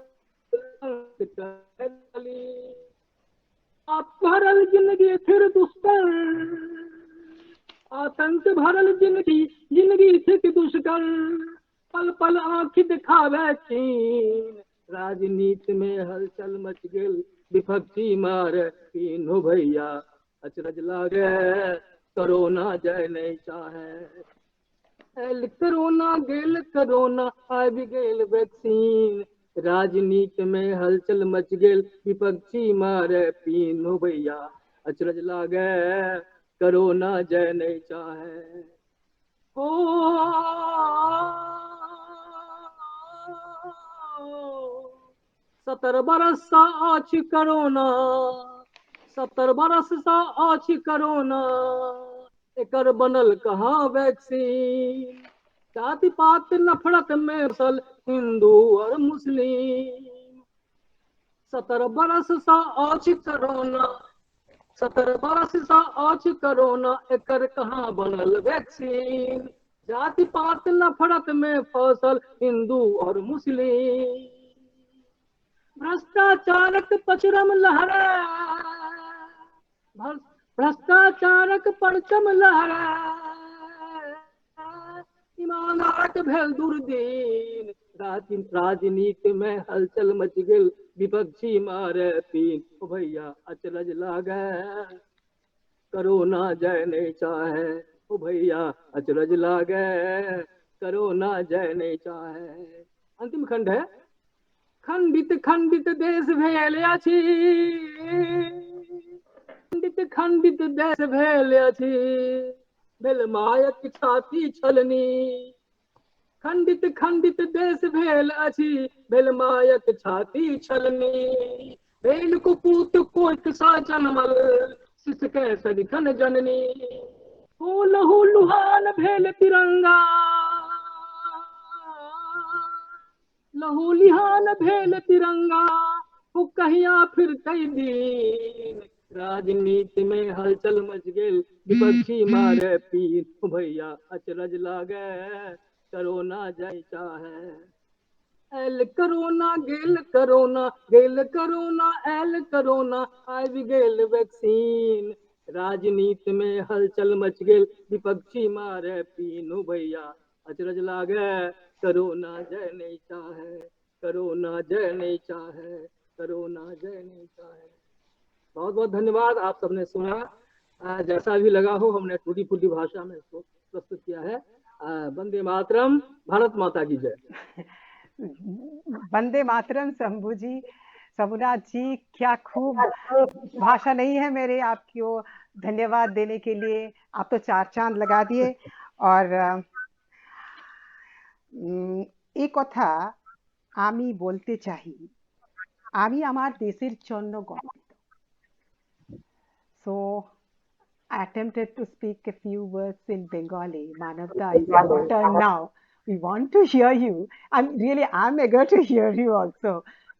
आप भरल जिंदगी फिर दुष्कर, आतंक भरल जिंदगी, जिंदगी फिर दुष्कर, पल पल आँखि दिखावे चीन, राजनीति में हलचल मच गेल, विपक्षी मारे पीन। हो भैया अचरज लागे, करोना जय नहीं चाहे। एल करोना गेल करोना, आइ भी गेल वैक्सीन, राजनीति में हलचल मच गेल, विपक्षी मारे पीन। हो भैया अचरज लागे, करोना जय नहीं चाहे। ओ 70 बरस सा अछि करोना, 70 बरस सा अछि करोना, एकर बनल कहाँ वैक्सीन, जाति पात नफरत में सल हिंदू और मुस्लिम, 70 बरस सा अछि करोना, 70 बरस सा अछि करोना, एकर कहाँ बनल वैक्सीन, जाति पात नफरत में फसल हिंदू और मुस्लिम, भ्रष्टाचारक पचरम लहरा, भ्रष्टाचारक परचम लहरा, ईमानदारक भेल दुर्दीन, राजनीति में हलचल मच गेल, विपक्षी मारे पीन। ओ भैया अचरज लागे, करोना जय नहीं चाहे। ओ भैया अचरज लागे, करोना जय नहीं चाहे। अंतिम खंड है। खंडित खंडित देश भेल अछि, खंडित खंडित देश भेल अछि, भेल मायक छाती छलनी, खंडित खंडित देश भेल अछि, भेल मायक छाती छलनी, भेल कुपूत कोट सा जनमल, शिशुके सदिखन जननी, हो लहू लुहान भेल तिरंगा, लहू लिहान भेल तिरंगा, हो कहिया फिर कई दिन, राजनीति में हलचल मच गेल, विपक्षी मारे पीन। भैया अचरज लागे, करोना जय चाहे। एल करोना गेल करोना, गेल करोना एल करोना, आइ भी गेल वैक्सीन, राजनीति में हलचल मच गई, विपक्षी मारे पीनू भैया, अचरज लागे करो ना जय नहीं चाहे, करो ना जय नहीं चाहे, करो ना जय नहीं चाहे। बहुत बहुत धन्यवाद, आप सबने सुना। जैसा भी लगा हो, हमने टूटी फूटी भाषा में इसको प्रस्तुत किया है। वंदे मातरम, भारत माता की जय। वंदे मातरम शंभू जी, शंभुनाथ जी, क्या खूब भाषा नहीं है मेरे आपको धन्यवाद देने के लिए। आप तो चार चांद लगा दिए। और এই কথা আমি বলতে চাই, আমি আমার দেশের জন্য গর্বিত। So I attempted to speak a few words in Bengali. Manavda, it's your turn now. We want to hear you. I'm eager to hear you also.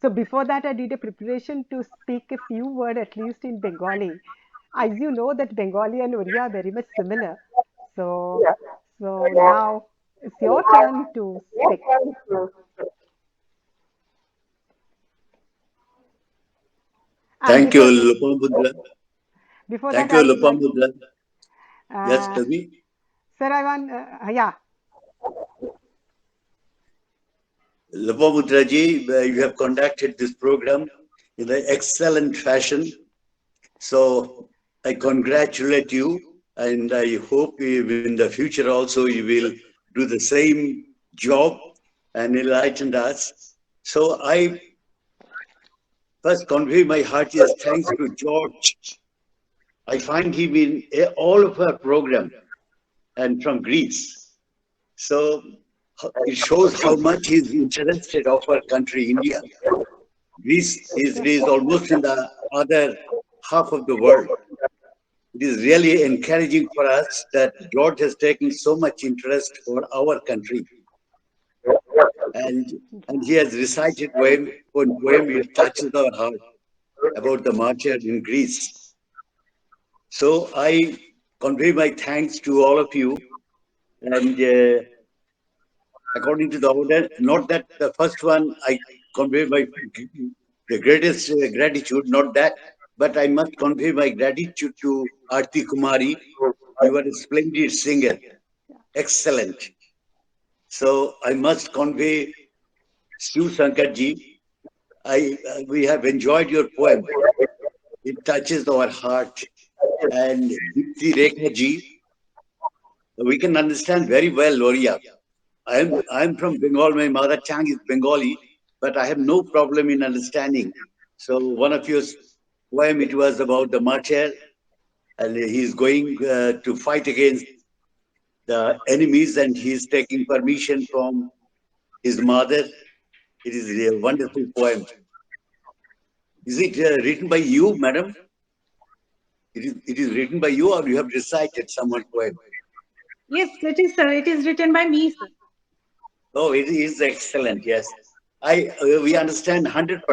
So before that, I did a preparation to speak a few words at least in Bengali. As you know that Bengali and Oriya are very much similar. So, so now it's your turn to speak. And Thank you, before Lopamudra. before that, Thank you, I would like, Lopamudra. Yes, uh, tell me. sir, I want, yeah, Lopamudra ji, you have conducted this program in an excellent fashion. So I congratulate you, and I hope in the future also you will do the same job and enlighten us. So I first convey my heartiest thanks to George. I find him in all of our program and from Greece. So it shows how much he's interested of our country, India. Greece is almost in the other half of the world. It is really encouraging for us that George has taken so much interest for our country. And, and he has recited one poem which touches our heart about the martyr in Greece. So I convey my thanks to all of you. And according to the order, not that the first one I convey my the greatest gratitude, not that, but I must convey my gratitude to Arti Kumari. You are a splendid singer, excellent. So I must convey Stu Sankarji. We have enjoyed your poem. It touches our heart. And Dipti Rekha ji, we can understand very well Loria. I'm from Bengal. My mother tongue is Bengali, but I have no problem in understanding. So one of your poem, it was about the martyr, and he's going to fight against the enemies, and he's taking permission from his mother. It is a wonderful poem. Is it written by you, madam? It is written by you, or you have recited someone's poem? Yes, it is, sir. It is written by me, sir. Oh, it is excellent. Yes, we understand 100%.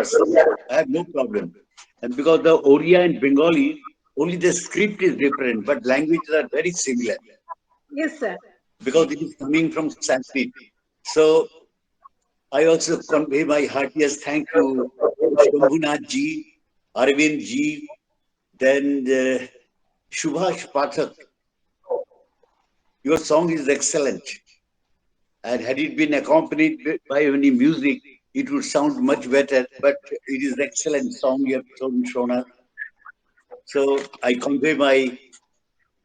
I have no problem, and because the Oriya and Bengali, only the script is different, but languages are very similar Yes, sir. because it is coming from Sanskrit. So I also convey my heartiest thank to Shambhunath ji, Arvind ji, then Subhash Pathak. Your song is excellent. And had it been accompanied by any music, it would sound much better. But it is excellent song you have shown us. So I convey my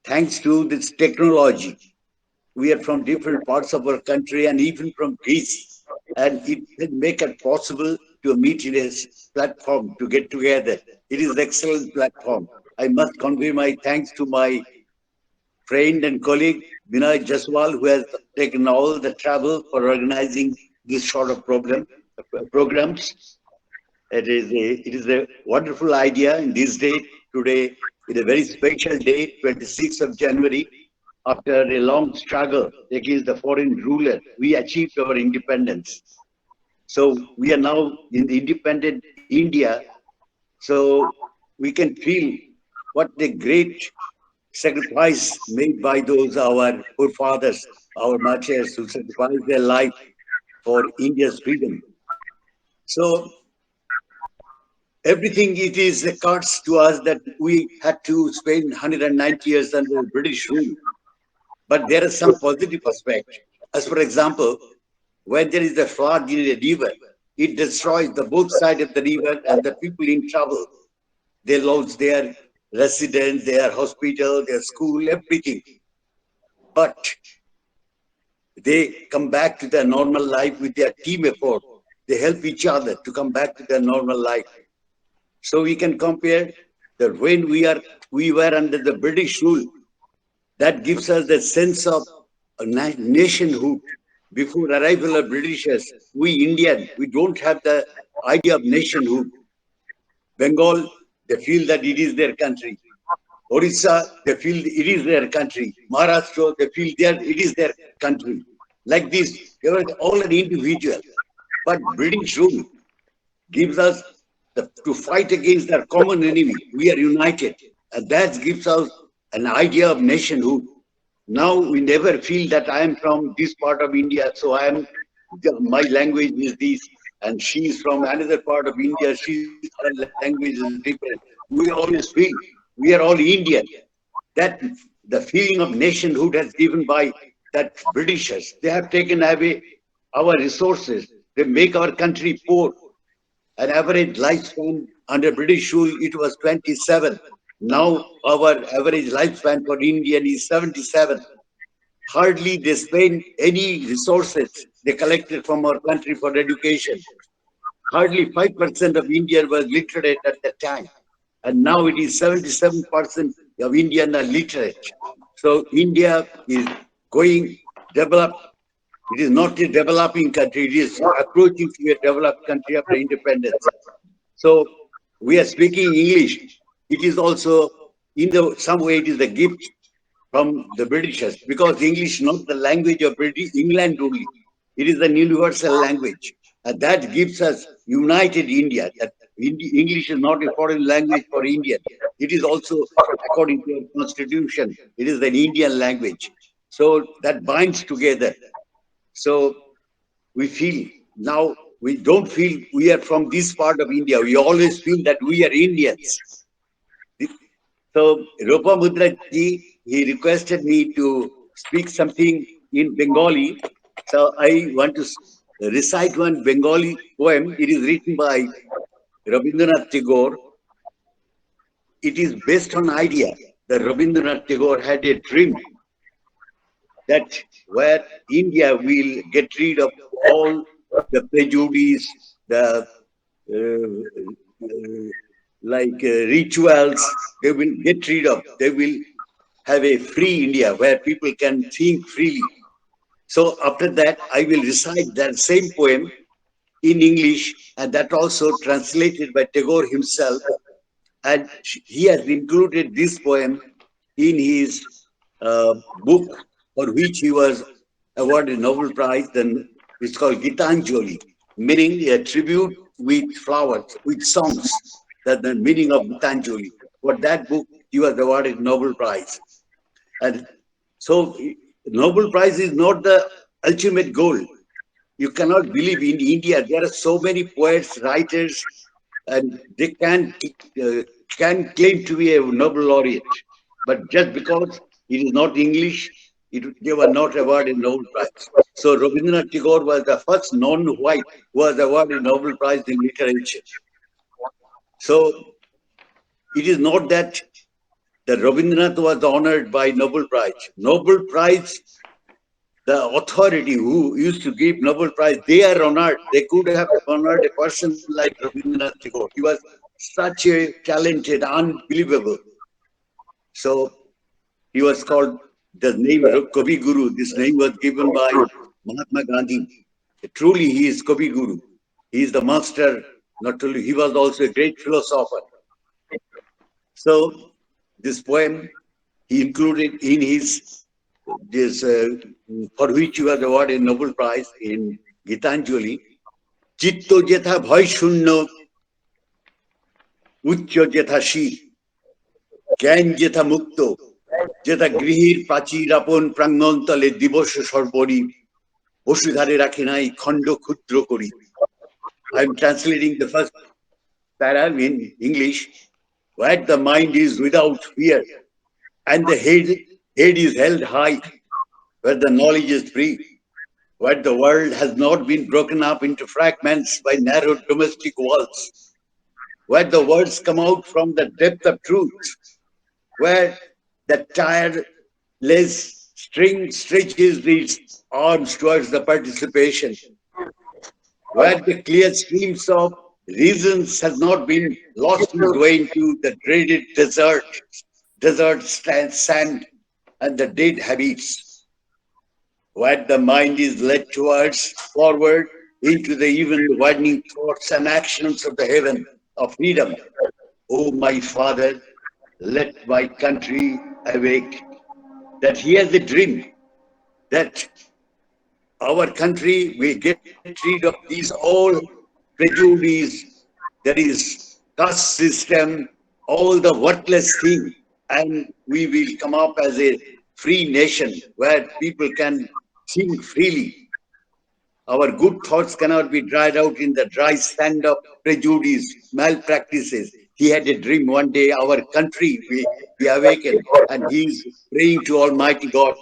thanks to this technology. We are from different parts of our country and even from Greece. And it can make it possible to meet in a platform to get together. It is excellent platform. I must convey my thanks to my friend and colleague Vinay Jaswal, who has taken all the trouble for organizing this sort of programs. It is a wonderful idea in this day today. It's a very special day, 26th of January. After a long struggle against the foreign ruler, we achieved our independence. So we are now in the independent India. So we can feel what the great sacrifice made by those our forefathers, our martyrs who sacrificed their life for India's freedom. So everything it is records to us that we had to spend 190 years under British rule. But there is some positive aspect. As for example, when there is a flood in a river, it destroys the both sides of the river and the people in trouble. They lose their residence, their hospital, their school, everything. But they come back to their normal life with their team effort. They help each other to come back to their normal life. So we can compare that when we were under the British rule, that gives us the sense of a nationhood. Before arrival of Britishers, we Indian, we don't have the idea of nationhood. Bengal, they feel that it is their country. Orissa, they feel it is their country. Maharashtra, they feel it is their country. Like this, they were all an individual. But British rule gives us to fight against their common enemy. We are united. And that gives us an idea of nationhood. Now we never feel that I am from this part of India, so my language is this, and she is from another part of India, her language is different. We always feel we are all Indian. That the feeling of nationhood has given by that Britishers. They have taken away our resources. They make our country poor. An average lifespan under British rule, it was 27. Now our average lifespan for Indian is 77. Hardly they spend any resources they collected from our country for education. Hardly 5% of India was literate at that time. And now it is 77% of Indian are literate. So India is going develop. It is not a developing country. It is approaching to a developed country after independence. So we are speaking English. It is also, in some way, it is a gift from the Britishers because English is not the language of British England only. It is an universal language. And that gives us united India. That English is not a foreign language for Indian. It is also, according to our constitution, it is an Indian language. So that binds together. So we feel now we don't feel we are from this part of India. We always feel that we are Indians. So Rupa Mudraji, he requested me to speak something in Bengali. So I want to recite one Bengali poem. It is written by Rabindranath Tagore. It is based on idea that Rabindranath Tagore had a dream that where India will get rid of all the prejudice, the rituals, they will get rid of. They will have a free India where people can think freely. So after that, I will recite that same poem in English, and that also translated by Tagore himself. And he has included this poem in his book for which he was awarded Nobel Prize. Then it's called Gitanjali, meaning a tribute with flowers, with songs. That's the meaning of Gitanjali. For that book, he was awarded Nobel Prize. And so Nobel Prize is not the ultimate goal. You cannot believe in India, there are so many poets, writers, and they can claim to be a Nobel laureate. But just because it is not English, they were not awarded Nobel Prize. So Rabindranath Tagore was the first non-white who was awarded Nobel Prize in literature. So it is not that Rabindranath was honored by Nobel Prize. Nobel Prize, the authority who used to give Nobel Prize, they are honored. They could have honored a person like Rabindranath Tagore. He was such a talented, unbelievable. So he was called the name Kavi Guru. This name was given by Mahatma Gandhi. Truly, he is Kavi Guru. He is the master. Not only he was also a great philosopher. So this poem he included in his this for which he was awarded Nobel Prize in Gitanjali. চিত্ত যেথা ভয় শূন্য উচ্চ যেথা শীত জ্ঞান যেথা মুক্ত যেথা গৃহীর প্রাচীর আপন প্রাঙ্গণতলে দিবস সর্বরি বসুধারে রাখে নাই খণ্ড ক্ষুদ্র করি. I am translating the first para in English, where the mind is without fear and the head is held high, where the knowledge is free, where the world has not been broken up into fragments by narrow domestic walls, where the words come out from the depth of truth, where the tireless string stretches its arms towards the participation, where the clear streams of reasons has not been lost its way into the dreaded desert sand and the dead habits, where the mind is led towards forward into the even widening thoughts and actions of the heaven of freedom. O my Father, let my country awake. That he has a dream that our country will get rid of these all prejudice, there is caste system, all the worthless thing, and we will come up as a free nation where people can think freely. Our good thoughts cannot be dried out in the dry sand of prejudice, malpractices. He had a dream one day our country will be awakened, and he is praying to Almighty God.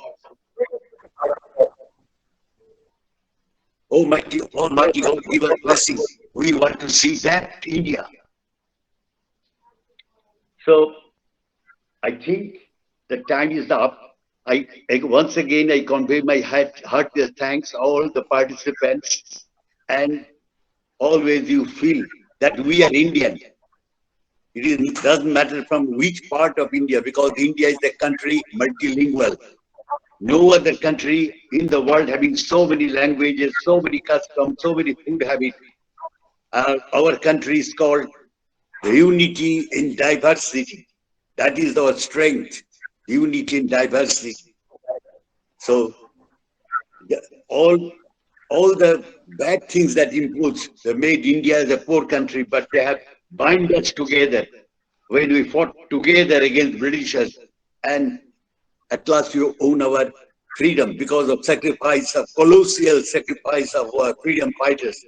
Almighty God, give us blessing. We want to see that India. So I think the time is up. Once again I convey my heartiest thanks all the participants, and always you feel that we are Indian. Doesn't matter from which part of India, because India is a country multilingual. No other country in the world having so many languages, so many customs, so many food habits. Our country is called unity in diversity. That is our strength, unity in diversity. So all all the bad things that imposed, they made India as a poor country, but they have bind us together when we fought together against Britishers, and at last we own our freedom because of sacrifice, of colossal sacrifice of our freedom fighters.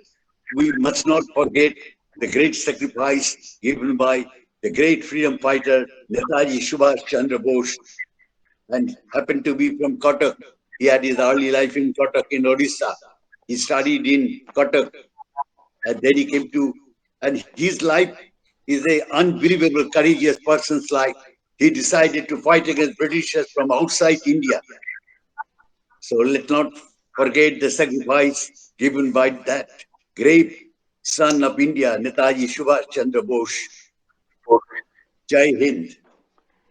We must not forget the great sacrifice given by the great freedom fighter Netaji Subhash Chandra Bose, and happened to be from Kotak. He had his early life in Kotak in Odisha. He studied in Kotak, and then he came to, and his life is a unbelievable, courageous person's life. He decided to fight against Britishers from outside India. So let not forget the sacrifice given by that great son of India, Netaji Subhash Chandra Bose. Jai Hind.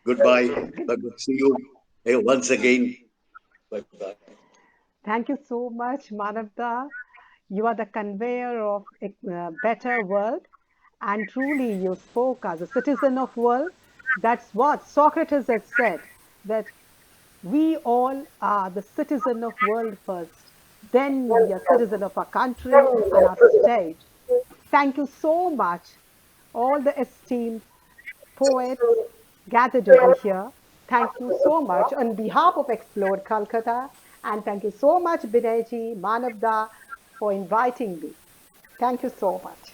Goodbye. See you once again. Bye bye. Thank you so much, Manavda. You are the conveyor of a better world, and truly you spoke as a citizen of world. That's what Socrates had said, that we all are the citizen of world first. Then we are citizen of our country and our state. Thank you so much, all the esteemed poets gathered over here. Thank you so much on behalf of Explore Calcutta, and thank you so much, Binayji, Manavda, for inviting me. Thank you so much.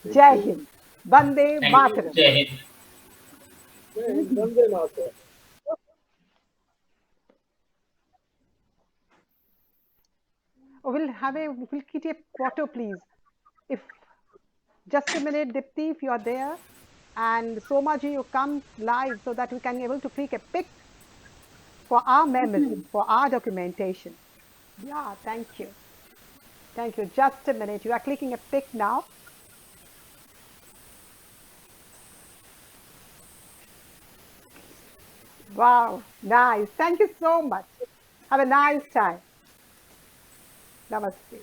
Thank Jai you. Hind. Bande Thank you. Mataram. Jai Hind. Vande Mataram. Oh, we'll keep a quarter, please. If just a minute, Dipti, if you are there, and Somaji, you come live so that we can be able to click a pic for our memory, for our documentation. Yeah, thank you. Thank you. Just a minute. You are clicking a pic now. Wow, nice. Thank you so much. Have a nice time. Namaste.